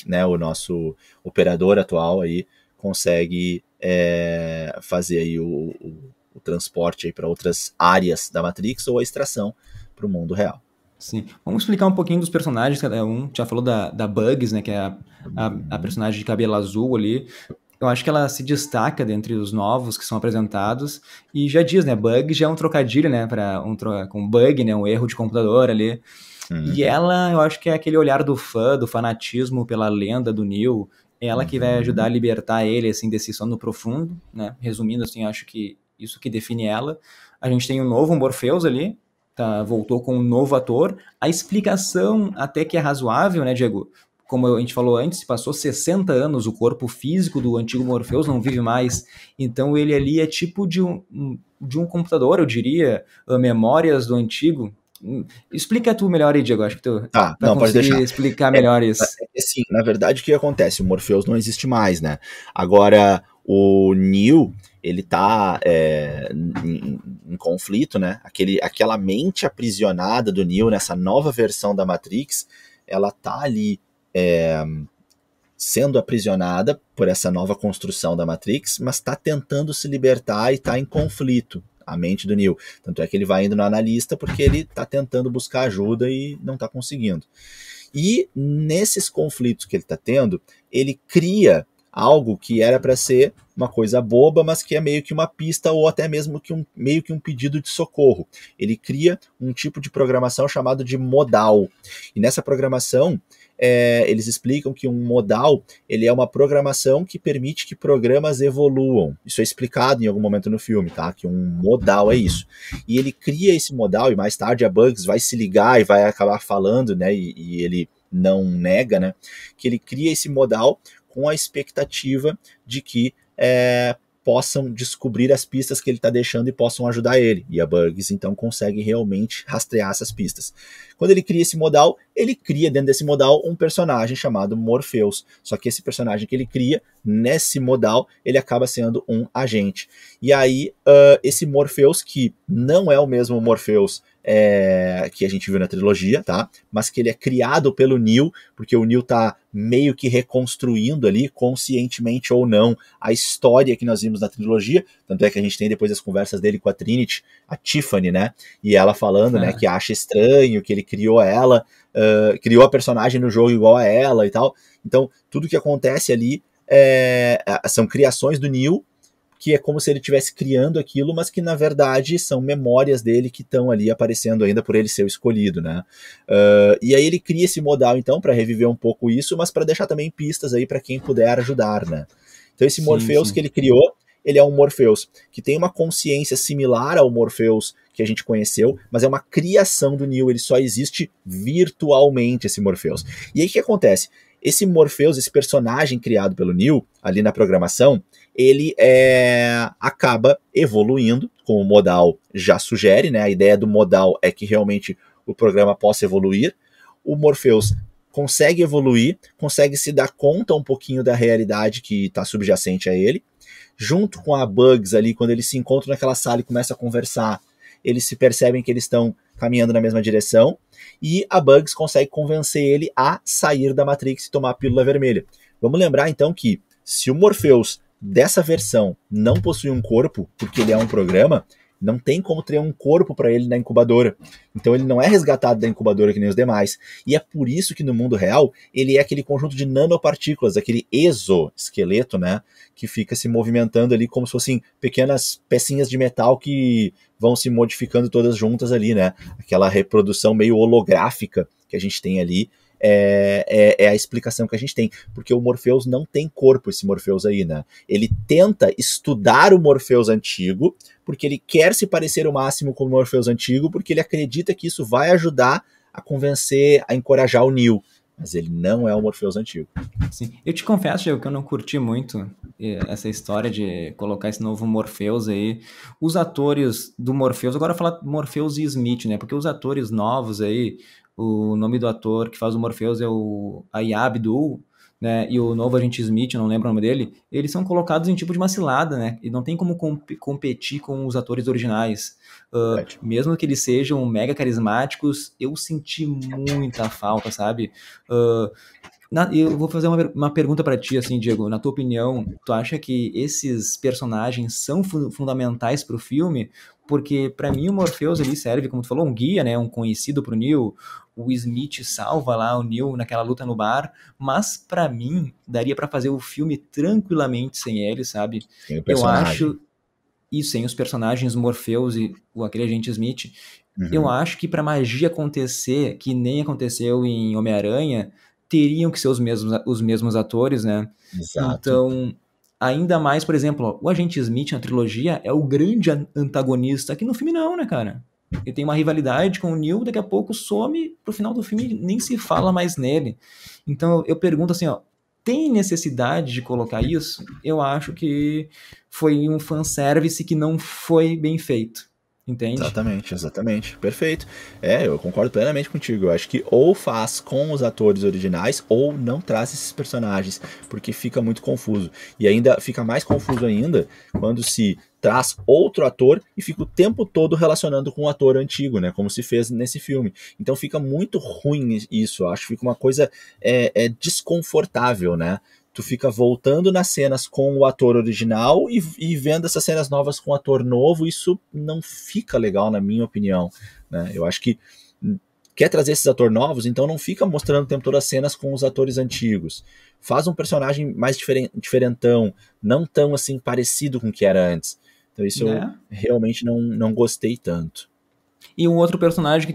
né, o nosso operador atual aí, consegue fazer aí o transporte para outras áreas da Matrix ou a extração para o mundo real. sim. Vamos explicar um pouquinho dos personagens, cada um. Já falou da Bugs, né? Que é a personagem de cabelo azul ali. Eu acho que ela se destaca dentre os novos que são apresentados. E já diz, né? Bug já é um trocadilho, né? Com bug, né? Um erro de computador ali. E Uhum, ela, eu acho que é aquele olhar do fã, do fanatismo pela lenda do Neo. É ela que vai ajudar a uhum, libertar ele, assim, desse sono profundo, né? Resumindo, assim, acho que isso que define ela. A gente tem um novo Morpheus ali, voltou com um novo ator. A explicação até que é razoável, né, Diego? Como a gente falou antes, passou 60 anos, o corpo físico do antigo Morpheus não vive mais, então ele ali é tipo de um computador, eu diria, memórias do antigo. Explica tu melhor aí, Diego, acho que tu Tá, vai não, pode conseguir deixar. explicar É, melhor isso. assim, na verdade, o que acontece? O Morpheus não existe mais, né? Agora, o Neo, ele tá em conflito, né? Aquela mente aprisionada do Neo nessa nova versão da Matrix, ela tá ali sendo aprisionada por essa nova construção da Matrix, mas está tentando se libertar e está em conflito, a mente do Neo. Tanto é que ele vai indo no analista porque ele está tentando buscar ajuda e não está conseguindo. E nesses conflitos que ele está tendo, ele cria algo que era para ser uma coisa boba, mas que é meio que uma pista ou até mesmo meio que um pedido de socorro. Ele cria um tipo de programação chamado de modal. E nessa programação, eles explicam que um modal ele é uma programação que permite que programas evoluam. Isso é explicado em algum momento no filme, tá? Que um modal é isso. E ele cria esse modal e mais tarde a Bugs vai se ligar e vai acabar falando, né? E ele não nega, né? Que ele cria esse modal com a expectativa de que possam descobrir as pistas que ele está deixando e possam ajudar ele. E a Bugs, então, consegue realmente rastrear essas pistas. Quando ele cria esse modal, ele cria dentro desse modal um personagem chamado Morpheus. Só que esse personagem que ele cria, nesse modal, ele acaba sendo um agente. E aí, esse Morpheus, que não é o mesmo Morpheus que a gente viu na trilogia, tá? Mas que ele é criado pelo Neo, porque o Neo tá meio que reconstruindo ali, conscientemente ou não, a história que nós vimos na trilogia, tanto é que a gente tem depois as conversas dele com a Trinity, a Tiffany, né? E ela falando, né, que acha estranho, que ele criou ela, criou a personagem no jogo igual a ela e tal. Então, tudo que acontece ali são criações do Neo, que é como se ele estivesse criando aquilo, mas que na verdade são memórias dele que estão ali aparecendo ainda por ele ser o escolhido, né? E aí ele cria esse modal então para reviver um pouco isso, mas para deixar também pistas aí para quem puder ajudar, né? Então esse Morpheus que ele criou, ele é um Morpheus que tem uma consciência similar ao Morpheus que a gente conheceu, mas é uma criação do Neo, ele só existe virtualmente, esse Morpheus. E aí o que acontece? Esse Morpheus, esse personagem criado pelo Neo, ali na programação, ele acaba evoluindo, como o modal já sugere, né? A ideia do modal é que realmente o programa possa evoluir. O Morpheus consegue evoluir, consegue se dar conta um pouquinho da realidade que está subjacente a ele. Junto com a Bugs ali, quando eles se encontram naquela sala e começam a conversar, eles se percebem que eles estão caminhando na mesma direção, e a Bugs consegue convencer ele a sair da Matrix e tomar a pílula vermelha. Vamos lembrar então que se o Morpheus dessa versão não possui um corpo, porque ele é um programa, não tem como ter um corpo para ele na incubadora. Então ele não é resgatado da incubadora que nem os demais. E é por isso que no mundo real ele é aquele conjunto de nanopartículas, aquele exoesqueleto, né? Que fica se movimentando ali como se fossem pequenas pecinhas de metal que vão se modificando todas juntas ali, né? Aquela reprodução meio holográfica que a gente tem ali. É a explicação que a gente tem, porque o Morpheus não tem corpo, esse Morpheus aí, né? Ele tenta estudar o Morpheus antigo, porque ele quer se parecer o máximo com o Morpheus antigo, porque ele acredita que isso vai ajudar a convencer, a encorajar o Neo, mas ele não é o Morpheus antigo. Sim. Eu te confesso, Diego, que eu não curti muito essa história de colocar esse novo Morpheus aí. Os atores do Morpheus, agora falar Morpheus e Smith, né? Porque os atores novos aí, o nome do ator que faz o Morpheus é o Ayab Abdul, né? E o novo agente Smith, eu não lembro o nome dele, eles são colocados em tipo de uma cilada, né? E não tem como competir com os atores originais. Mesmo que eles sejam mega carismáticos, eu senti muita falta, sabe? Eu vou fazer uma pergunta pra ti, assim, Diego. Na tua opinião, tu acha que esses personagens são fundamentais pro filme? Porque pra mim o Morpheus ali serve, como tu falou, um guia, né? Um conhecido pro Neo. O Smith salva lá o Neo naquela luta no bar. Mas pra mim, daria pra fazer o filme tranquilamente sem ele, sabe? Tem o Eu personagem. acho... E sem os personagens Morpheus e aquele agente Smith, eu acho que pra magia acontecer, que nem aconteceu em Homem-Aranha, teriam que ser os mesmos atores, né? Exato. Então, ainda mais, por exemplo, ó, o agente Smith na trilogia é o grande antagonista. Aqui no filme não, né, cara? Ele tem uma rivalidade com o Neo, daqui a pouco some, pro final do filme nem se fala mais nele. Então eu pergunto assim, ó, tem necessidade de colocar isso? Eu acho que foi um fanservice que não foi bem feito, entende? Exatamente, exatamente. Perfeito. Eu concordo plenamente contigo. Eu acho que ou faz com os atores originais ou não traz esses personagens, porque fica muito confuso. E ainda fica mais confuso ainda quando se traz outro ator e fica o tempo todo relacionando com o ator antigo, né? Como se fez nesse filme. Então fica muito ruim isso. Eu acho que fica uma coisa desconfortável, né? Tu fica voltando nas cenas com o ator original e vendo essas cenas novas com o ator novo, isso não fica legal, na minha opinião, né? Eu acho que quer trazer esses atores novos, então não fica mostrando o tempo todo as cenas com os atores antigos. Faz um personagem mais diferentão, não tão assim parecido com o que era antes. Então isso eu Né? realmente não gostei tanto. E um outro personagem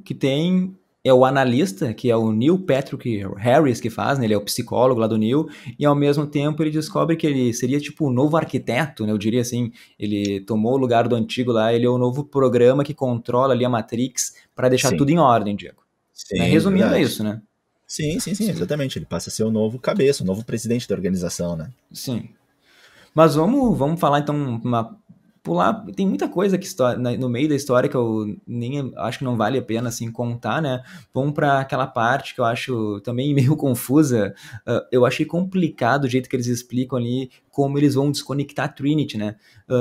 que tem é o analista, que é o Neil Patrick Harris que faz, né? Ele é o psicólogo lá do Neil, e ao mesmo tempo ele descobre que ele seria tipo o novo arquiteto, né? Eu diria assim, ele tomou o lugar do antigo lá, ele é o novo programa que controla ali a Matrix para deixar Sim, tudo em ordem, Diego. Né? sim, Resumindo é verdade. isso, né? Sim, Sim, exatamente. Ele passa a ser o novo cabeça, o novo presidente da organização, né? sim. Mas vamos falar então, pular. Tem muita coisa que no meio da história que eu nem acho que não vale a pena assim contar, né? Vamos para aquela parte que eu acho também meio confusa. Eu achei complicado o jeito que eles explicam ali como eles vão desconectar a Trinity, né?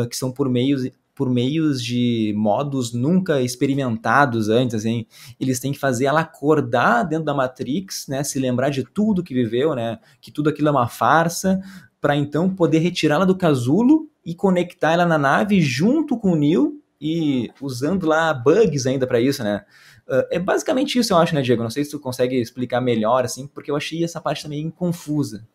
Que são por meios de modos nunca experimentados antes, assim, eles têm que fazer ela acordar dentro da Matrix, né, se lembrar de tudo que viveu, né, que tudo aquilo é uma farsa, para então poder retirá-la do casulo e conectar ela na nave junto com o Neo e usando lá bugs ainda para isso, né? É basicamente isso, eu acho, né, Diego? Não sei se tu consegue explicar melhor, assim, porque eu achei essa parte também confusa.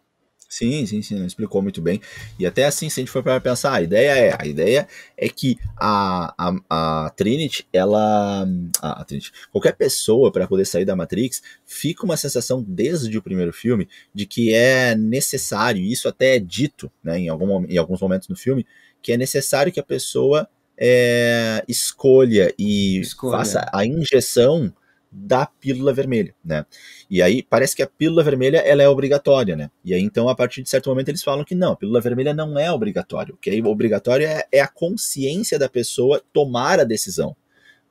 Sim, não explicou muito bem. E até assim, se a gente for para pensar, a ideia é que a Trinity, a Trinity, qualquer pessoa para poder sair da Matrix, fica uma sensação desde o primeiro filme de que é necessário, e isso até é dito, né, em alguns momentos no filme, que é necessário que a pessoa escolha e faça Escolha. a injeção da pílula vermelha, né? E aí parece que a pílula vermelha ela é obrigatória, né? E aí então a partir de certo momento eles falam que não, a pílula vermelha não é obrigatório. O que é obrigatório é a consciência da pessoa tomar a decisão,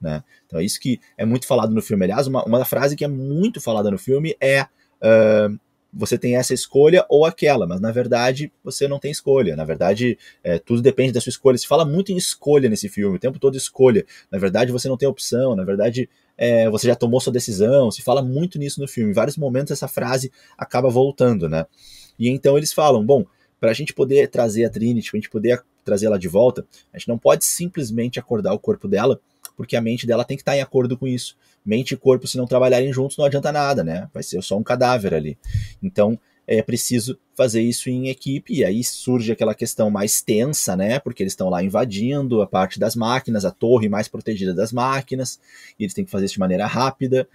né? Então é isso que é muito falado no filme. Aliás, uma frase que é muito falada no filme é você tem essa escolha ou aquela, mas na verdade você não tem escolha. Na verdade, tudo depende da sua escolha. Se fala muito em escolha nesse filme, o tempo todo escolha. Na verdade, você não tem opção. Na verdade, você já tomou sua decisão. Se fala muito nisso no filme. Em vários momentos essa frase acaba voltando, né? E então eles falam, bom, para a gente poder trazer a Trinity, para a gente poder trazer ela de volta, a gente não pode simplesmente acordar o corpo dela, porque a mente dela tem que estar em acordo com isso. Mente e corpo, se não trabalharem juntos, não adianta nada, né? Vai ser só um cadáver ali. Então, é preciso fazer isso em equipe, e aí surge aquela questão mais tensa, né? Porque eles estão lá invadindo a parte das máquinas, a torre mais protegida das máquinas, e eles têm que fazer isso de maneira rápida,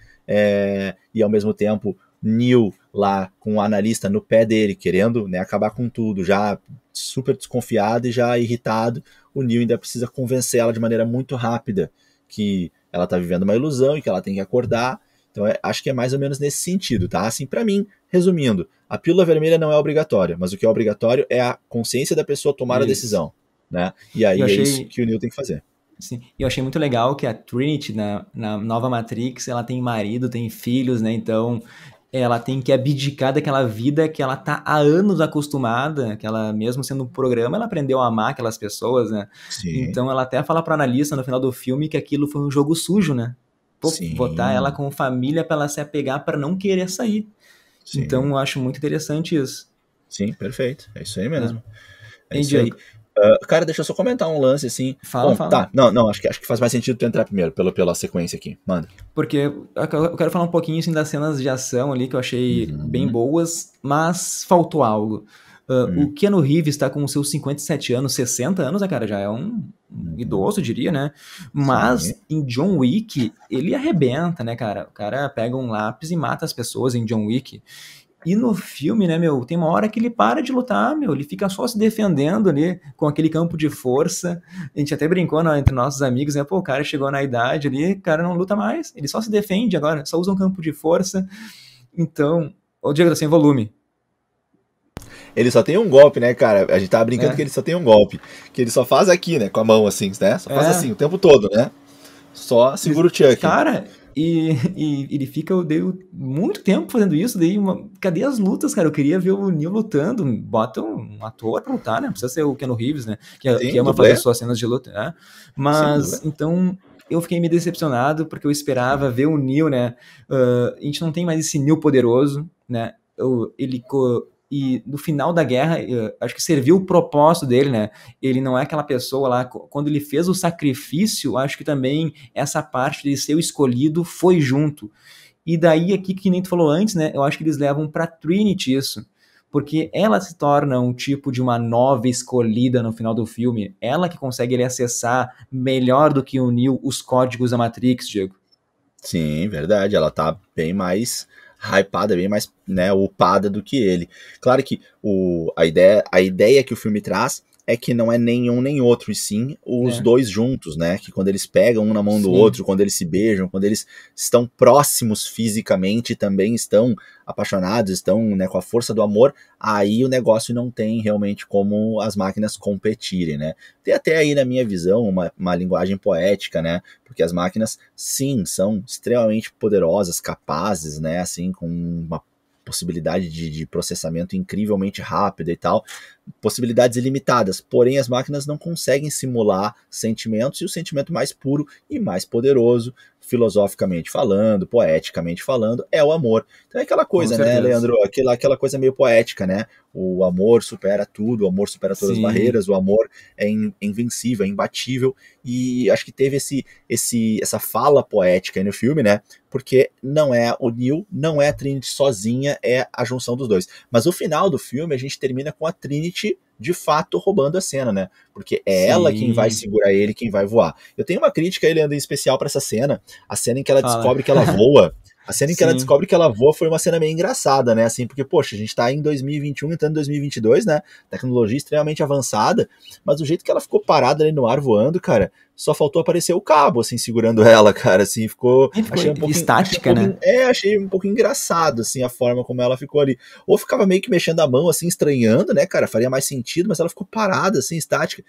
e ao mesmo tempo, Neo lá com o analista no pé dele, querendo, né, acabar com tudo, já super desconfiado e já irritado, o Neo ainda precisa convencer ela de maneira muito rápida que ela tá vivendo uma ilusão e que ela tem que acordar. Então acho que é mais ou menos nesse sentido, tá? Assim, para mim, resumindo, a pílula vermelha não é obrigatória, mas o que é obrigatório é a consciência da pessoa tomar a Isso. decisão, né? E Eu aí é isso achei, que o Neo tem que fazer. sim, eu achei muito legal que a Trinity na nova Matrix, ela tem marido, tem filhos, né? Então, ela tem que abdicar daquela vida que ela tá há anos acostumada, que ela, mesmo sendo um programa, ela aprendeu a amar aquelas pessoas, né? Sim, Então, ela até fala pro analista no final do filme que aquilo foi um jogo sujo, né? Pô, botar ela sim, com família pra ela se apegar pra não querer sair. Então, sim, eu acho muito interessante isso, sim, perfeito. É isso aí né? mesmo. É Hein, isso aí. Diego? Cara, deixa eu só comentar um lance assim. Fala, Bom, fala. tá. Não, acho que faz mais sentido tu entrar primeiro, pela sequência aqui. Manda. Porque eu quero falar um pouquinho assim, das cenas de ação ali que eu achei bem Uhum. boas, mas faltou algo. O Uhum. Keanu Reeves está com os seus 57 anos, 60 anos, né, cara? Já é um Uhum. idoso, eu diria, né? Sim. Mas em John Wick, ele arrebenta, né, cara? O cara pega um lápis e mata as pessoas em John Wick. E no filme, né, meu, tem uma hora que ele para de lutar, meu, ele fica só se defendendo ali, com aquele campo de força. A gente até brincou, né, entre nossos amigos, né, pô, o cara chegou na idade ali, o cara não luta mais, ele só se defende agora, só usa um campo de força. Então, o Diego tá sem volume. Ele só tem um golpe, né, cara? A gente tava brincando que É, ele só tem um golpe. Que ele só faz aqui, né? Com a mão, assim, né? Só faz assim é, o tempo todo, né? Só segura o Chuck. cara, e ele fica deu muito tempo fazendo isso, daí cadê as lutas, cara? Eu queria ver o Neil lutando, bota um ator pra lutar, né? Não precisa ser o Keanu Reeves, né? Que Sim, ama fazer dublê, suas cenas de luta, né? sem dúvida. Mas, então, eu fiquei me decepcionado, porque eu esperava ver o Neil, né? A gente não tem mais esse Neil poderoso, né? E no final da guerra, acho que serviu o propósito dele, né? Ele não é aquela pessoa lá, quando ele fez o sacrifício, acho que também essa parte de ser o escolhido foi junto. E daí aqui, que nem tu falou antes, né? Eu acho que eles levam pra Trinity isso. Porque ela se torna um tipo de uma nova escolhida no final do filme. Ela que consegue ele acessar melhor do que o Neo os códigos da Matrix, Diego. Sim, verdade. Ela tá bem mais hypada, bem mais, né, upada do que ele. Claro que a ideia que o filme traz é que não é nenhum nem outro, e sim os É, dois juntos, né? Que quando eles pegam um na mão do sim, outro, quando eles se beijam, quando eles estão próximos fisicamente, também estão apaixonados, estão, né, com a força do amor, aí o negócio não tem realmente como as máquinas competirem, né? Tem até aí, na minha visão, uma linguagem poética, né? Porque as máquinas, sim, são extremamente poderosas, capazes, né? Assim, com uma possibilidade de processamento incrivelmente rápida e tal, possibilidades ilimitadas. Porém, as máquinas não conseguem simular sentimentos, e o sentimento mais puro e mais poderoso, filosoficamente falando, poeticamente falando, é o amor. Então é aquela com coisa, né, certeza. Leandro? Aquela coisa meio poética, né? O amor supera tudo, o amor supera todas as Sim, barreiras, o amor é invencível, é imbatível, e acho que teve essa fala poética aí no filme, né? Porque não é o Neo, não é a Trinity sozinha, é a junção dos dois. Mas o final do filme a gente termina com a Trinity de fato roubando a cena, né? Porque é ela quem vai sim. segurar ele, quem vai voar. Eu tenho uma crítica aí, Leandro, em especial para essa cena, a cena em que ela Fala. descobre que ela voa. A cena em que ela Sim. descobre que ela voa foi uma cena meio engraçada, né? Assim, porque, poxa, a gente tá em 2021, entrando em 2022, né? Tecnologia extremamente avançada, mas o jeito que ela ficou parada ali no ar voando, cara, só faltou aparecer o cabo, assim, segurando ela, cara, assim, ficou, E ficou estática, né? achei um pouco engraçado, assim, a forma como ela ficou ali. Ou ficava meio que mexendo a mão, assim, estranhando, né, cara, faria mais sentido, mas ela ficou parada, assim, estática.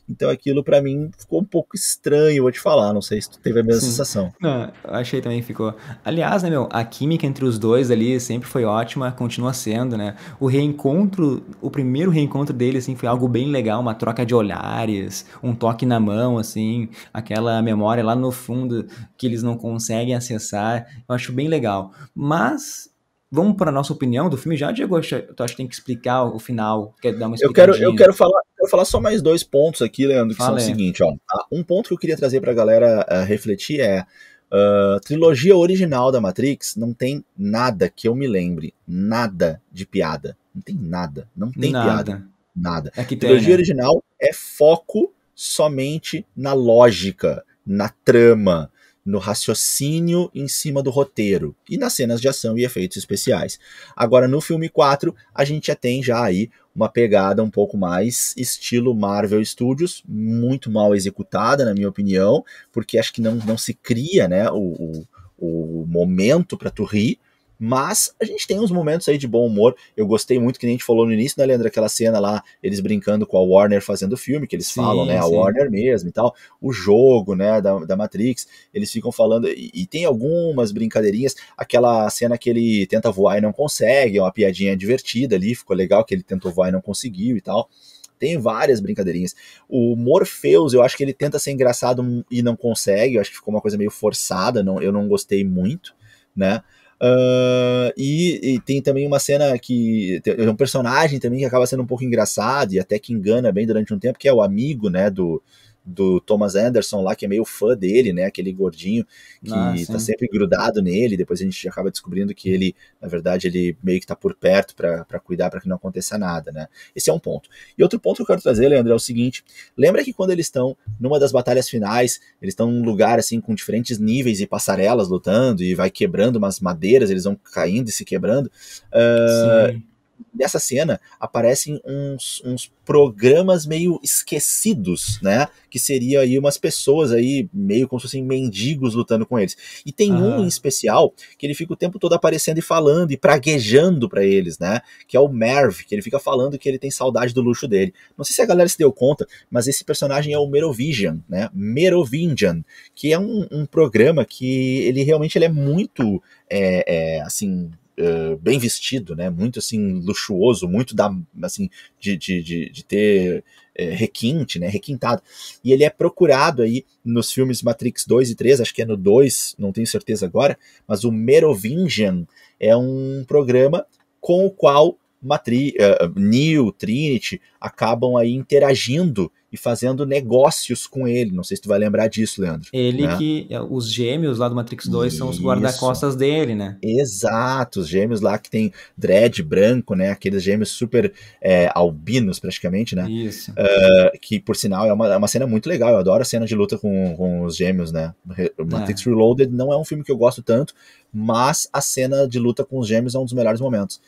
Então aquilo pra mim ficou um pouco estranho, vou te falar, não sei se tu teve a mesma Sim. sensação. Não, eu achei também que ficou. Aliás, né, meu, a química entre os dois ali sempre foi ótima, continua sendo, né? O reencontro, o primeiro reencontro dele, assim, foi algo bem legal, uma troca de olhares, um toque na mão, assim, aquela memória lá no fundo que eles não conseguem acessar. Eu acho bem legal. Mas, vamos para a nossa opinião do filme já, Diego? Tu acha que tem que explicar o final? Quer dar uma Eu explicadinha? quero falar só mais dois pontos aqui, Leandro, que são o Fala aí. seguinte, ó. Um ponto que eu queria trazer pra galera refletir é a trilogia original da Matrix não tem nada que eu me lembre, nada de piada. Não tem nada, não tem piada, Nada. nada. Aqui A tem, trilogia né? original é foco somente na lógica, na trama, no raciocínio em cima do roteiro e nas cenas de ação e efeitos especiais. Agora, no filme 4 a gente já tem já aí uma pegada um pouco mais estilo Marvel Studios, muito mal executada, na minha opinião, porque acho que não se cria, né, o momento para tu rir, mas a gente tem uns momentos aí de bom humor. Eu gostei muito, que nem a gente falou no início, né, Leandro? Aquela cena lá, eles brincando com a Warner fazendo o filme, que eles falam, né? Sim, A sim. Warner mesmo e tal. O jogo, né, da Matrix, eles ficam falando. E tem algumas brincadeirinhas. Aquela cena que ele tenta voar e não consegue, é uma piadinha divertida ali, ficou legal que ele tentou voar e não conseguiu e tal. Tem várias brincadeirinhas. O Morpheus, eu acho que ele tenta ser engraçado e não consegue. Eu acho que ficou uma coisa meio forçada, eu não gostei muito, né? E tem também uma cena que é um personagem também que acaba sendo um pouco engraçado e até que engana bem durante um tempo, que é o amigo, né, do Thomas Anderson lá, que é meio fã dele, né, aquele gordinho que tá sempre grudado nele, depois a gente acaba descobrindo que ele, na verdade, ele meio que tá por perto pra cuidar pra que não aconteça nada, né. Esse é um ponto. E outro ponto que eu quero trazer, Leandro, é o seguinte, lembra que quando eles estão numa das batalhas finais, eles estão num lugar assim com diferentes níveis e passarelas lutando e vai quebrando umas madeiras, eles vão caindo e se quebrando. Nessa cena aparecem uns programas meio esquecidos, né? Que seria aí umas pessoas aí meio como se fossem mendigos lutando com eles. E tem um em especial que ele fica o tempo todo aparecendo e falando e praguejando pra eles, né? Que é o Merv, que ele fica falando que ele tem saudade do luxo dele. Não sei se a galera se deu conta, mas esse personagem é o Merovingian, né? Merovingian, que é um programa que ele realmente ele é muito assim, bem vestido, né? Muito assim luxuoso, muito assim de ter requinte, né? Requintado. E ele é procurado aí nos filmes Matrix 2 e 3, acho que é no 2, não tenho certeza agora, mas o Merovingian é um programa com o qual Neo, Trinity acabam aí interagindo e fazendo negócios com ele. Não sei se tu vai lembrar disso, Leandro. Ele né? que... Os gêmeos lá do Matrix 2 são os guarda-costas dele, né? Exato, os gêmeos lá que tem dread branco, né? Aqueles gêmeos super albinos, praticamente, né? Isso. Que, por sinal, é uma cena muito legal. Eu adoro a cena de luta com os gêmeos, né? Matrix Reloaded não é um filme que eu gosto tanto, mas a cena de luta com os gêmeos é um dos melhores momentos.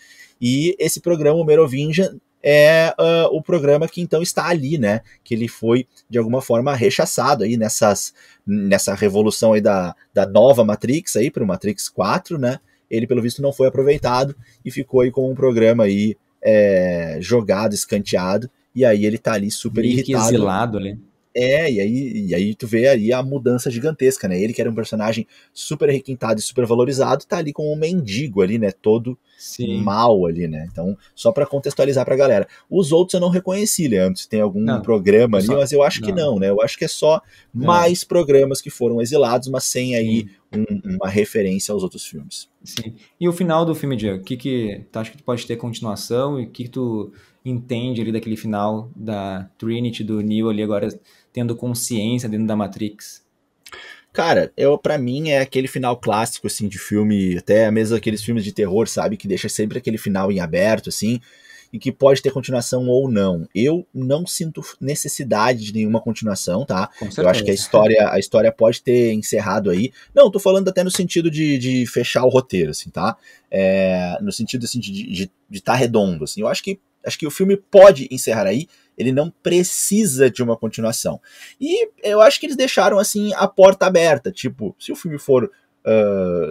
E esse programa, o Merovingian, é o programa que então está ali, né? Que ele foi, de alguma forma, rechaçado aí nessa revolução aí da nova Matrix aí para o Matrix 4, né? Ele, pelo visto, não foi aproveitado e ficou aí como um programa aí jogado, escanteado, e aí ele tá ali super meio irritado. Que exilado ali. E aí tu vê aí a mudança gigantesca, né? Ele que era um personagem super requintado e super valorizado, tá ali como um mendigo ali, né? Todo mal ali, né? Então, só pra contextualizar pra galera. Os outros eu não reconheci, Leandro, se tem algum programa ali, mas eu acho que não, né? Eu acho que é só mais programas que foram exilados, mas sem aí uma referência aos outros filmes. Sim. E o final do filme, Diego, tu acha que pode ter continuação e o que tu entende ali daquele final da Trinity, do Neo ali agora tendo consciência dentro da Matrix? Cara, pra mim é aquele final clássico, assim, de filme, até mesmo aqueles filmes de terror, sabe, que deixa sempre aquele final em aberto, assim, e que pode ter continuação ou não. Eu não sinto necessidade de nenhuma continuação, tá? Eu acho que a história pode ter encerrado aí. Não, tô falando até no sentido de fechar o roteiro, assim, tá? No sentido, assim, de tá redondo, assim. Eu acho que o filme pode encerrar aí, ele não precisa de uma continuação. E eu acho que eles deixaram, assim, a porta aberta, tipo, se o filme for...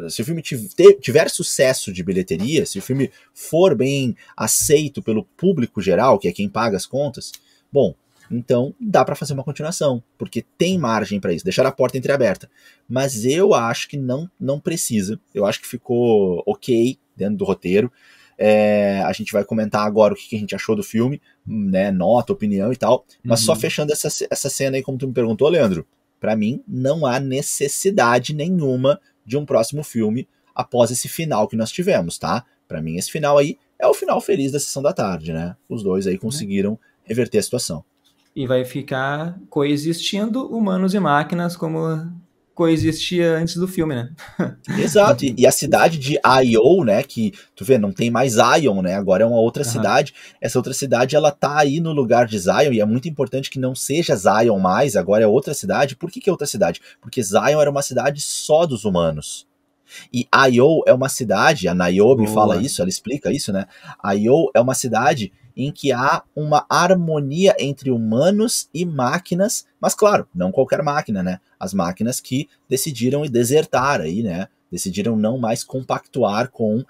se o filme tiver sucesso de bilheteria, se o filme for bem aceito pelo público geral, que é quem paga as contas, bom, então dá pra fazer uma continuação, porque tem margem pra isso, deixar a porta entreaberta. Mas eu acho que não precisa, eu acho que ficou ok dentro do roteiro. A gente vai comentar agora o que a gente achou do filme, né, nota, opinião e tal, mas só fechando essa cena aí, como tu me perguntou, Leandro, pra mim não há necessidade nenhuma de um próximo filme após esse final que nós tivemos, tá? Pra mim esse final aí é o final feliz da Sessão da Tarde, né? Os dois aí conseguiram reverter a situação. E vai ficar coexistindo humanos e máquinas como coexistia antes do filme, né? Exato, e a cidade de Io, né, que tu vê, não tem mais Zion, né, agora é uma outra cidade. Essa outra cidade, ela tá aí no lugar de Zion, e é muito importante que não seja Zion mais, agora é outra cidade. Por que é outra cidade? Porque Zion era uma cidade só dos humanos. E Io é uma cidade, a Niobe fala isso, ela explica isso, né? Io é uma cidade em que há uma harmonia entre humanos e máquinas, mas claro, não qualquer máquina, né? As máquinas que decidiram desertar aí, né? Decidiram não mais compactuar com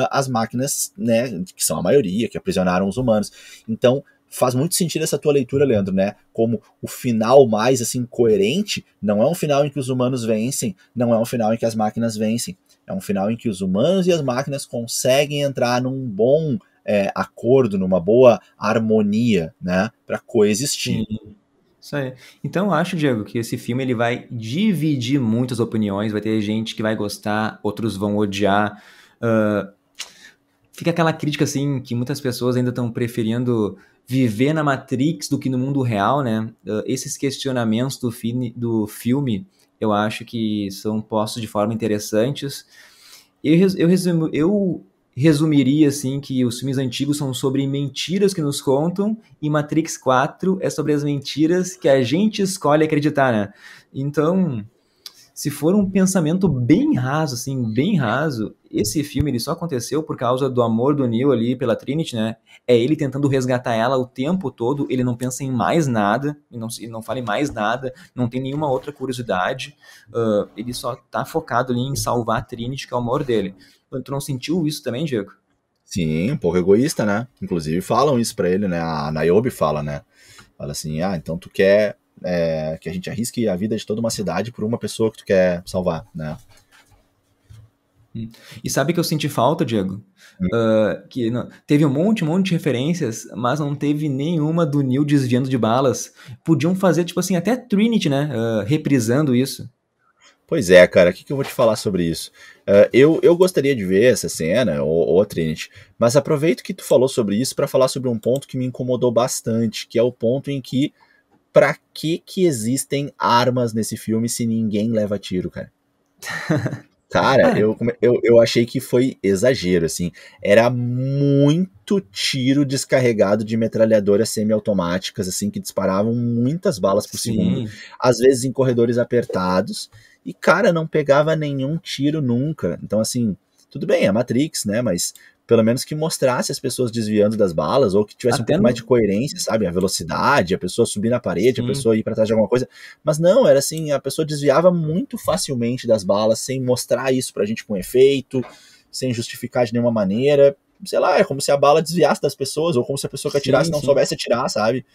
as máquinas, né? Que são a maioria, que aprisionaram os humanos. Então, faz muito sentido essa tua leitura, Leandro, né? Como o final mais, assim, coerente, não é um final em que os humanos vencem, não é um final em que as máquinas vencem. É um final em que os humanos e as máquinas conseguem entrar num bom acordo, numa boa harmonia, né? Para coexistir. Sim. Isso aí. Então eu acho, Diego, que esse filme ele vai dividir muitas opiniões, vai ter gente que vai gostar, outros vão odiar. fica aquela crítica, assim, que muitas pessoas ainda estão preferindo viver na Matrix do que no mundo real, né? Esses questionamentos do filme, eu acho que são postos de forma interessantes. Eu resumiria, assim, que os filmes antigos são sobre mentiras que nos contam e Matrix 4 é sobre as mentiras que a gente escolhe acreditar, né? Então, se for um pensamento bem raso, assim, bem raso, esse filme ele só aconteceu por causa do amor do Neo ali pela Trinity, né? É ele tentando resgatar ela o tempo todo, ele não pensa em mais nada, ele não fala em mais nada, não tem nenhuma outra curiosidade, ele só tá focado ali em salvar a Trinity, que é o amor dele. Tu não sentiu isso também, Diego? Sim, um pouco egoísta, né? Inclusive falam isso pra ele, né? A Niobe fala, né? Fala assim, então tu quer que a gente arrisque a vida de toda uma cidade por uma pessoa que tu quer salvar, né? E sabe que eu senti falta, Diego? Que teve um monte de referências, mas não teve nenhuma do Neo desviando de balas. Podiam fazer, tipo assim, até Trinity, né? Reprisando isso. Pois é, cara, o que eu vou te falar sobre isso? Eu gostaria de ver essa cena, ou a Trinity, mas aproveito que tu falou sobre isso para falar sobre um ponto que me incomodou bastante, que é o ponto em que, pra que existem armas nesse filme se ninguém leva tiro, cara? Cara, É, eu achei que foi exagero, assim. Era muito tiro descarregado de metralhadoras semiautomáticas, assim, que disparavam muitas balas por segundo, sim. às vezes em corredores apertados, e, cara, não pegava nenhum tiro nunca. Então, assim, tudo bem, é Matrix, né? Mas pelo menos que mostrasse as pessoas desviando das balas, ou que tivesse um Até pouco mais de no. coerência, sabe? A velocidade, a pessoa subir na parede, a Sim. pessoa ir pra trás de alguma coisa. Mas não, era assim, a pessoa desviava muito facilmente das balas, sem mostrar isso pra gente com efeito, sem justificar de nenhuma maneira. Sei lá, é como se a bala desviasse das pessoas, ou como se a pessoa que atirasse Sim, não sim. soubesse atirar, sabe?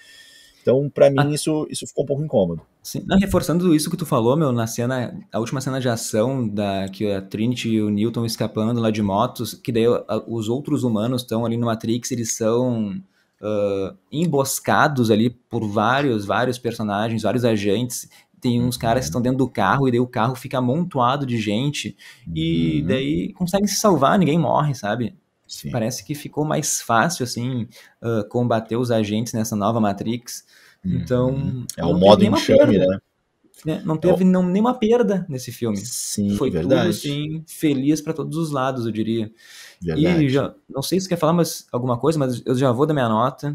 Então, pra mim, isso ficou um pouco incômodo. Sim. Não, reforçando isso que tu falou, meu, na cena, a última cena de ação que a Trinity e o Neo estão escapando lá de motos, que daí os outros humanos estão ali no Matrix, eles são emboscados ali por vários personagens, vários agentes. Tem uns caras que Uhum, estão dentro do carro e daí o carro fica amontoado de gente e uhum, daí conseguem se salvar, ninguém morre, sabe? sim. Parece que ficou mais fácil, assim, combater os agentes nessa nova Matrix. Uhum. Então, É o não teve modo nenhuma enxame, perda, né? né? Não É o... teve nenhuma perda nesse filme. Sim, Foi tudo, verdade. assim, feliz para todos os lados, eu diria. E Verdade. já, não sei se você quer falar mais alguma coisa, mas eu já vou da minha nota.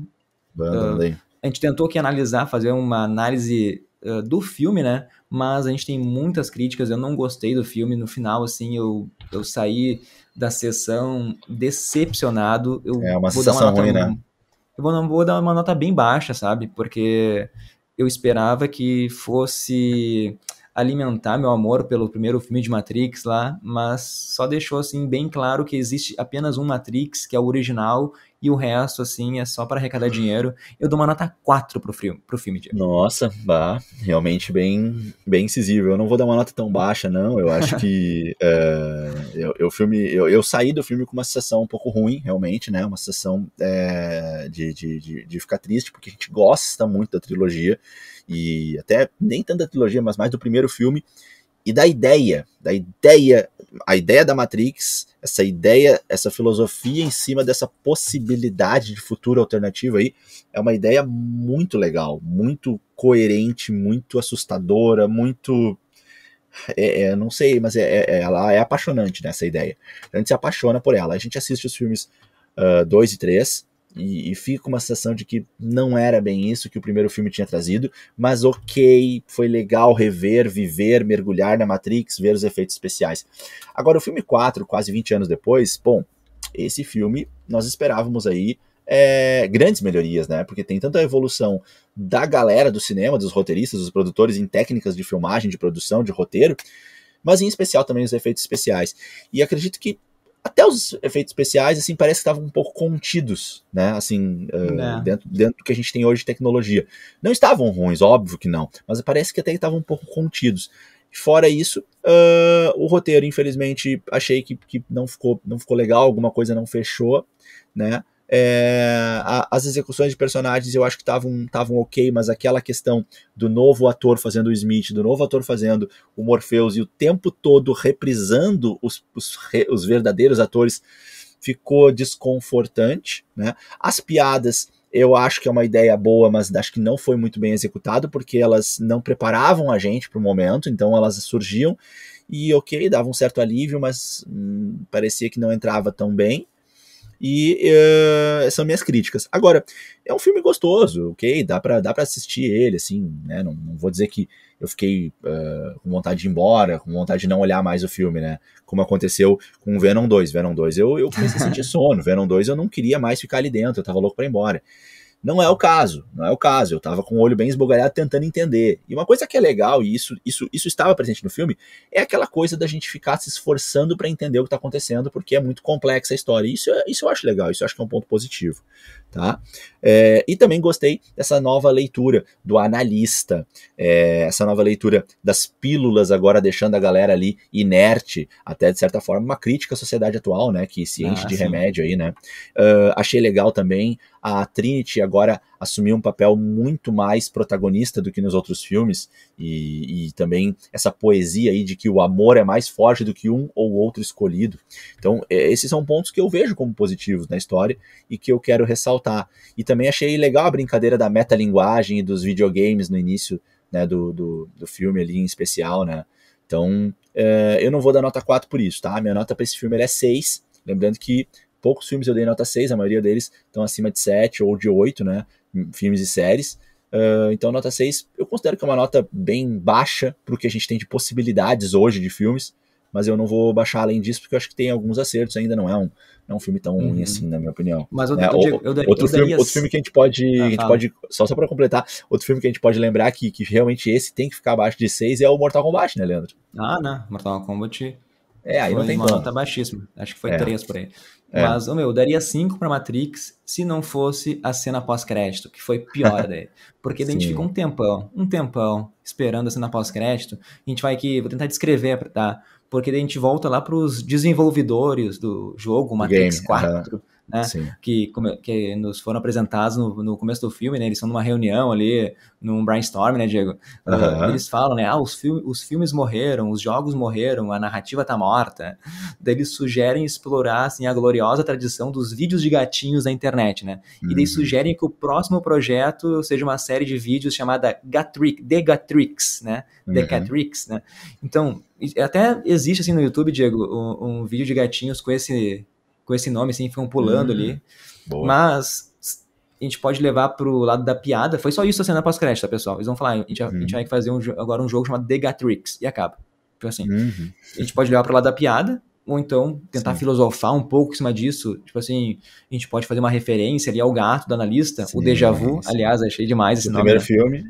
Banda, Uh, manda aí. a gente tentou aqui analisar, fazer uma análise do filme, né? Mas a gente tem muitas críticas. Eu não gostei do filme. No final, assim, eu saí da sessão decepcionado. Eu É uma vou dar uma sensação nota, ruim, né? vou dar uma nota bem baixa, sabe? Porque eu esperava que fosse alimentar meu amor pelo primeiro filme de Matrix lá, mas só deixou assim bem claro que existe apenas um Matrix, que é o original, e o resto assim é só para arrecadar dinheiro. Eu dou uma nota 4 pro filme, Diego. Nossa, bah, realmente bem incisivo. Eu não vou dar uma nota tão baixa, não. Eu acho que eu saí do filme com uma sensação um pouco ruim, realmente, né? Uma sensação de ficar triste, porque a gente gosta muito da trilogia, e até nem tanto da trilogia, mas mais do primeiro filme. E a ideia da Matrix, essa ideia, essa filosofia em cima dessa possibilidade de futuro alternativo aí, é uma ideia muito legal, muito coerente, muito assustadora, muito. Não sei, mas ela é apaixonante nessa ideia. A gente se apaixona por ela. A gente assiste os filmes 2 e 3 e fica com uma sensação de que não era bem isso que o primeiro filme tinha trazido, mas ok, foi legal rever, viver, mergulhar na Matrix, ver os efeitos especiais. Agora, o filme 4, quase 20 anos depois, bom, esse filme nós esperávamos aí grandes melhorias, né? Porque tem tanta evolução da galera do cinema, dos roteiristas, dos produtores em técnicas de filmagem, de produção, de roteiro, mas em especial também os efeitos especiais. E acredito que até os efeitos especiais, assim, parece que estavam um pouco contidos, né, assim, Né? dentro do que a gente tem hoje de tecnologia. Não estavam ruins, óbvio que não, mas parece que até estavam um pouco contidos. Fora isso, o roteiro, infelizmente, achei que não ficou legal, alguma coisa não fechou, né, as execuções de personagens eu acho que estavam ok, mas aquela questão do novo ator fazendo o Smith, do novo ator fazendo o Morpheus e o tempo todo reprisando os verdadeiros atores, ficou desconfortante, né? As piadas, eu acho que é uma ideia boa, mas acho que não foi muito bem executado, porque elas não preparavam a gente para o momento, então elas surgiam e ok, dava um certo alívio, mas parecia que não entrava tão bem. E são minhas críticas. Agora, é um filme gostoso, ok? Dá pra assistir ele, assim, né? Não vou dizer que eu fiquei com vontade de ir embora, com vontade de não olhar mais o filme, né? Como aconteceu com o Venom 2. Venom 2 eu comecei a sentir sono. Venom 2 eu não queria mais ficar ali dentro, eu tava louco pra ir embora. Não é o caso, não é o caso. Eu tava com o olho bem esbugalhado tentando entender. E uma coisa que é legal, e isso estava presente no filme, é aquela coisa da gente ficar se esforçando para entender o que tá acontecendo, porque é muito complexa a história. Isso eu acho legal, isso eu acho que é um ponto positivo. Tá? E também gostei dessa nova leitura do analista, essa nova leitura das pílulas, agora deixando a galera ali inerte, até de certa forma, uma crítica à sociedade atual, né, que se enche de remédio aí, né. Achei legal também a Trinity agora assumiu um papel muito mais protagonista do que nos outros filmes, e também essa poesia aí de que o amor é mais forte do que um ou outro escolhido. Então, esses são pontos que eu vejo como positivos na história e que eu quero ressaltar. E também achei legal a brincadeira da metalinguagem e dos videogames no início, né, do filme ali em especial, né. Então, eu não vou dar nota 4 por isso, tá? Minha nota para esse filme é 6, lembrando que poucos filmes eu dei nota 6, a maioria deles estão acima de 7 ou de 8, né, filmes e séries. Então nota 6 eu considero que é uma nota bem baixa para o que a gente tem de possibilidades hoje de filmes, mas eu não vou baixar além disso porque eu acho que tem alguns acertos, ainda não é um filme tão ruim assim, na minha opinião. Mas Outro filme que a gente pode só para completar, outro filme que a gente pode lembrar que realmente esse tem que ficar abaixo de 6 é o Mortal Kombat, né, Leandro? Né, Mortal Kombat aí não foi tem uma como. nota baixíssima, acho que foi 3 por aí. Mas, eu daria 5 pra Matrix se não fosse a cena pós-crédito, que foi pior daí. Porque daí a gente fica um tempão esperando a cena pós-crédito. A gente vai aqui, vou tentar descrever, tá? Porque daí a gente volta lá pros desenvolvedores do jogo, Matrix 4, né? Que nos foram apresentados no começo do filme, né? Eles estão numa reunião ali, num brainstorm, né, Diego? Eles falam, né? Os filmes morreram, os jogos morreram, a narrativa tá morta. Daí eles sugerem explorar, assim, a gloriosa tradição dos vídeos de gatinhos na internet, né? E daí sugerem que o próximo projeto seja uma série de vídeos chamada The Gatrix, né? The Gatrix, né? Então, até existe, assim, no YouTube, Diego, um vídeo de gatinhos com esse nome, assim, ficam pulando ali. Boa. Mas a gente pode levar pro lado da piada. Foi só isso a cena pós-crédito, tá, pessoal? Eles vão falar, a gente vai fazer agora um jogo chamado The Gatrix, e acaba. Tipo assim, a gente pode levar pro lado da piada, ou então tentar filosofar um pouco em cima disso. Tipo assim, a gente pode fazer uma referência ali ao gato do analista, o Déjà Vu. Aliás, achei demais esse nome. O primeiro filme,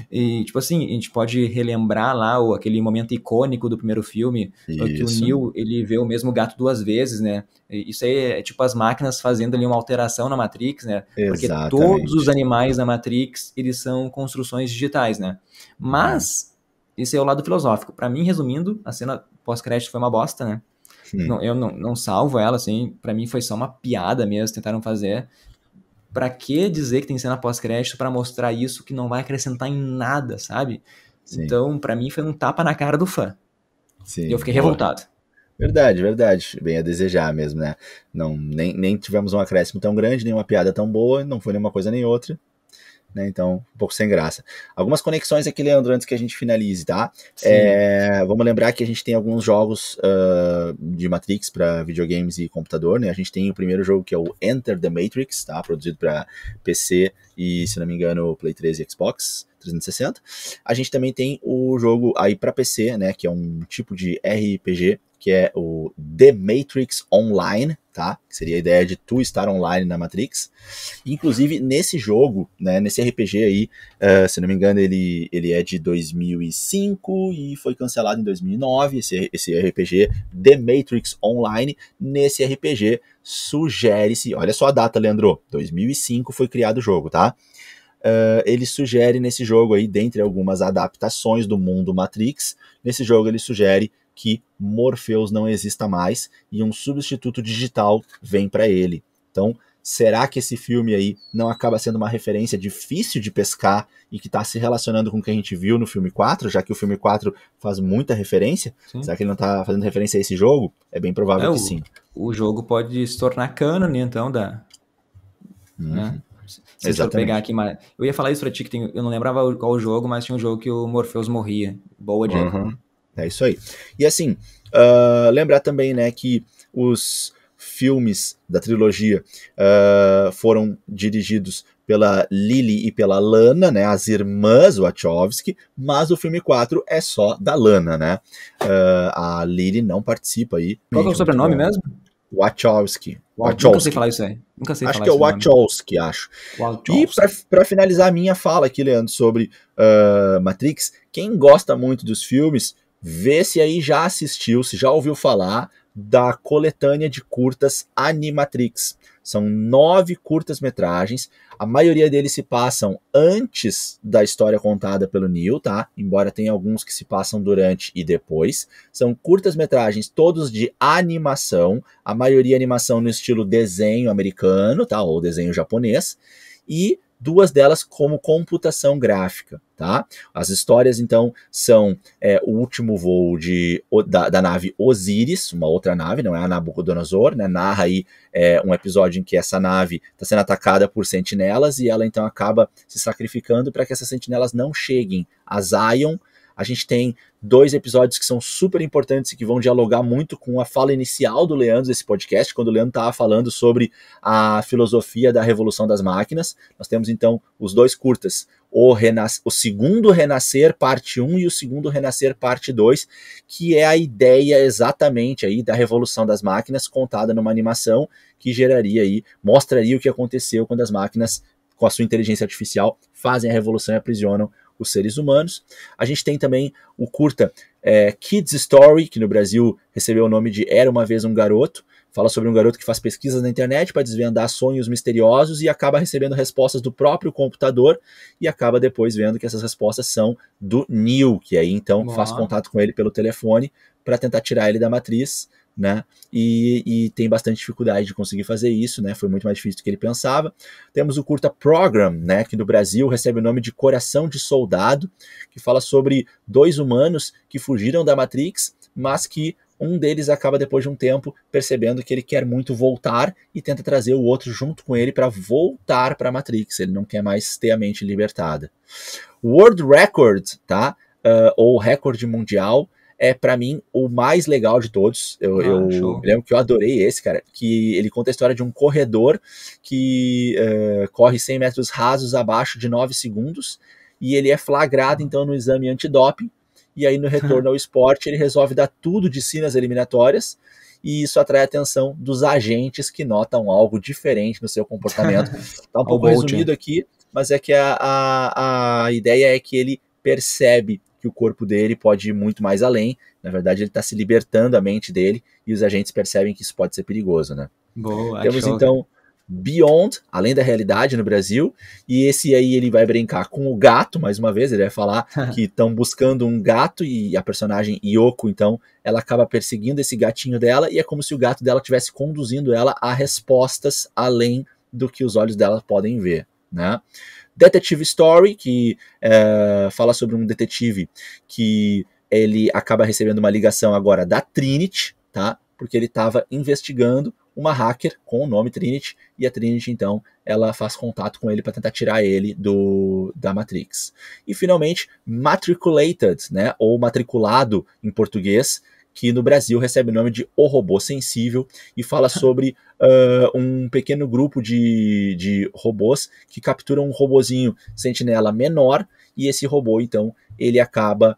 E, tipo assim, a gente pode relembrar lá aquele momento icônico do primeiro filme, que o Neo, ele vê o mesmo gato 2 vezes, né? E isso aí é tipo as máquinas fazendo ali uma alteração na Matrix, né? Porque todos os animais da Matrix, eles são construções digitais, né? Mas, esse é o lado filosófico. Pra mim, resumindo, a cena pós-crédito foi uma bosta, né? Eu não salvo ela, assim, pra mim foi só uma piada mesmo, tentaram fazer. Pra que dizer que tem cena pós-crédito pra mostrar isso que não vai acrescentar em nada, sabe? Então, pra mim, foi um tapa na cara do fã. E eu fiquei revoltado. Verdade. Bem a desejar mesmo, né? Nem tivemos um acréscimo tão grande, nem uma piada tão boa, não foi nenhuma coisa nem outra. Né, então, um pouco sem graça. Algumas conexões aqui, Leandro, antes que a gente finalize, tá? Vamos lembrar que a gente tem alguns jogos de Matrix para videogames e computador, né? A gente tem o primeiro jogo que é o Enter the Matrix, tá? Produzido para PC e, se não me engano, Play 3 e Xbox 360. A gente também tem o jogo aí para PC, né? Que é um tipo de RPG, que é o The Matrix Online, tá? Que seria a ideia de tu estar online na Matrix. Inclusive, nesse jogo, né, nesse RPG aí, se não me engano, ele é de 2005 e foi cancelado em 2009, esse RPG The Matrix Online. Nesse RPG, sugere-se, olha só a data, Leandro, 2005 foi criado o jogo, tá? Ele sugere nesse jogo aí, dentre algumas adaptações do mundo Matrix, nesse jogo ele sugere que Morpheus não exista mais e um substituto digital vem para ele. Então, será que esse filme aí não acaba sendo uma referência difícil de pescar e que está se relacionando com o que a gente viu no filme 4, já que o filme 4 faz muita referência? Será que ele não está fazendo referência a esse jogo? É bem provável que sim. o jogo pode se tornar canon, então, né? Se a gente for pegar aqui, eu ia falar isso pra ti, que eu não lembrava qual jogo, mas tinha um jogo que o Morpheus morria. Boa, Diego. É isso aí. E assim, lembrar também, né, que os filmes da trilogia foram dirigidos pela Lily e pela Lana, né, as irmãs Wachowski, mas o filme 4 é só da Lana, né? A Lily não participa aí. Qual que é o sobrenome mesmo? Wachowski. Nunca sei falar isso aí. Nunca sei acho falar que é o Wachowski, acho. E para finalizar a minha fala aqui, Leandro, sobre Matrix, quem gosta muito dos filmes, vê se aí já assistiu, se já ouviu falar da coletânea de curtas Animatrix. São 9 curtas-metragens, a maioria deles se passam antes da história contada pelo Neo, tá? Embora tenha alguns que se passam durante e depois. São curtas-metragens todos de animação, a maioria animação no estilo desenho americano, tá? Ou desenho japonês, e 2 delas como computação gráfica, tá? As histórias, então, são o último voo da nave Osiris, uma outra nave, não é a Nabucodonosor, né? Narra aí um episódio em que essa nave está sendo atacada por sentinelas e ela, então, acaba se sacrificando para que essas sentinelas não cheguem a Zion. A gente tem 2 episódios que são super importantes e que vão dialogar muito com a fala inicial do Leandro desse podcast, quando o Leandro estava falando sobre a filosofia da revolução das máquinas. Nós temos então os 2 curtas, o segundo Renascer parte 1 e o segundo Renascer parte 2, que é a ideia exatamente aí da revolução das máquinas contada numa animação que mostraria o que aconteceu quando as máquinas, com a sua inteligência artificial, fazem a revolução e aprisionam os seres humanos. A gente tem também o curta Kids Story, que no Brasil recebeu o nome de Era Uma Vez um Garoto. Fala sobre um garoto que faz pesquisas na internet para desvendar sonhos misteriosos e acaba recebendo respostas do próprio computador e acaba depois vendo que essas respostas são do Neo, que aí então faz contato com ele pelo telefone para tentar tirar ele da matriz, né? E tem bastante dificuldade de conseguir fazer isso, né? Foi muito mais difícil do que ele pensava. Temos o curta Program, né? Que no Brasil recebe o nome de Coração de Soldado, que fala sobre 2 humanos que fugiram da Matrix, mas que um deles acaba depois de um tempo percebendo que ele quer muito voltar e tenta trazer o outro junto com ele para voltar para a Matrix. Ele não quer mais ter a mente libertada. World Record, tá? Ou recorde mundial, é para mim o mais legal de todos. Eu lembro que eu adorei esse, cara, que ele conta a história de um corredor que corre 100 metros rasos abaixo de 9 segundos e ele é flagrado então no exame antidoping e aí no retorno ao esporte ele resolve dar tudo de si nas eliminatórias e isso atrai a atenção dos agentes que notam algo diferente no seu comportamento. Tá um pouco resumido aqui, mas é que a ideia é que ele percebe que o corpo dele pode ir muito mais além. Na verdade, ele está se libertando a mente dele e os agentes percebem que isso pode ser perigoso, né? Boa, temos então Beyond, Além da Realidade no Brasil, e esse aí ele vai brincar com o gato, mais uma vez, ele vai falar que estão buscando um gato e a personagem Yoko, então, ela acaba perseguindo esse gatinho dela e é como se o gato dela estivesse conduzindo ela a respostas além do que os olhos dela podem ver, né? Detective Story, que fala sobre um detetive que ele acaba recebendo uma ligação agora da Trinity, tá? Porque ele estava investigando uma hacker com o nome Trinity, e a Trinity, então, ela faz contato com ele para tentar tirar ele da Matrix. E, finalmente, Matriculated, né? Ou Matriculado em português, que no Brasil recebe o nome de O Robô Sensível, e fala sobre um pequeno grupo de robôs que capturam um robozinho sentinela menor, e esse robô, então, ele acaba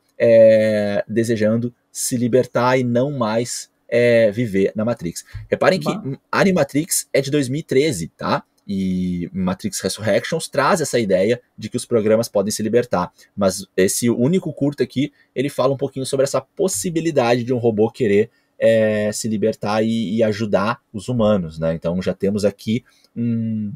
desejando se libertar e não mais viver na Matrix. Reparem que Animatrix é de 2013, tá? E Matrix Resurrections traz essa ideia de que os programas podem se libertar, mas esse único curto aqui, ele fala um pouquinho sobre essa possibilidade de um robô querer se libertar e ajudar os humanos, né? Então já temos aqui um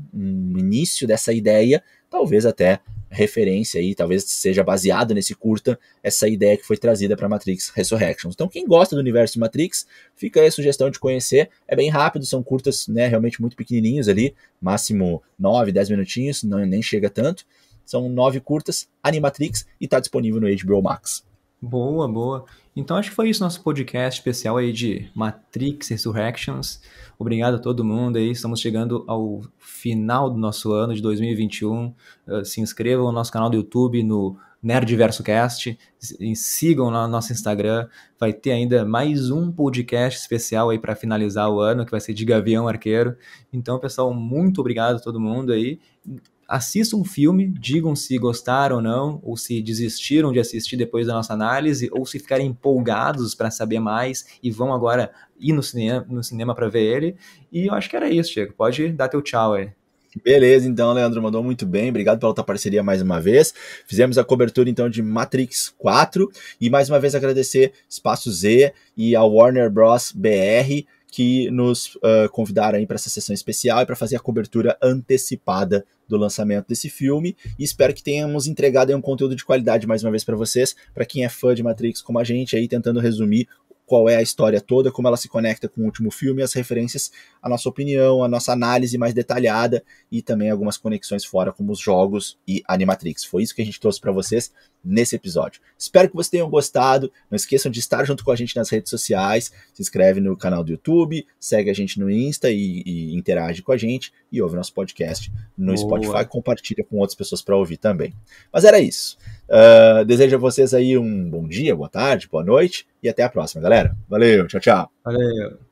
início dessa ideia, talvez até referência aí, talvez seja baseado nesse curta, essa ideia que foi trazida para Matrix Resurrections. Então quem gosta do universo de Matrix, fica aí a sugestão de conhecer, é bem rápido, são curtas, né, realmente muito pequenininhos ali, máximo 9, 10 minutinhos, nem chega tanto, são 9 curtas, Animatrix, e está disponível no HBO Max. Boa, boa. Então acho que foi isso nosso podcast especial aí de Matrix Resurrections. Obrigado a todo mundo aí, estamos chegando ao final do nosso ano de 2021. Se inscrevam no nosso canal do YouTube, no Nerdverso Cast, e sigam lá no nosso Instagram. Vai ter ainda mais um podcast especial aí para finalizar o ano, que vai ser de Gavião Arqueiro. Então, pessoal, muito obrigado a todo mundo aí. Assistam um filme, digam se gostaram ou não, ou se desistiram de assistir depois da nossa análise, ou se ficarem empolgados para saber mais e vão agora ir no cinema para ver ele. E eu acho que era isso, Diego. Pode dar teu tchau aí. Beleza, então, Leandro, mandou muito bem. Obrigado pela tua parceria mais uma vez. Fizemos a cobertura, então, de Matrix 4. E mais uma vez agradecer Espaço Z e a Warner Bros. BR, que nos convidaram aí para essa sessão especial e para fazer a cobertura antecipada do lançamento desse filme. E espero que tenhamos entregado aí um conteúdo de qualidade mais uma vez para vocês, para quem é fã de Matrix como a gente, aí tentando resumir qual é a história toda, como ela se conecta com o último filme, as referências, a nossa opinião, a nossa análise mais detalhada e também algumas conexões fora, como os jogos e Animatrix. Foi isso que a gente trouxe para vocês nesse episódio. Espero que vocês tenham gostado. Não esqueçam de estar junto com a gente nas redes sociais. Se inscreve no canal do YouTube, segue a gente no Insta e interage com a gente e ouve nosso podcast no Spotify. Compartilha com outras pessoas para ouvir também. Mas era isso. Desejo a vocês aí um bom dia, boa tarde, boa noite e até a próxima, galera. Valeu, tchau, tchau. Valeu.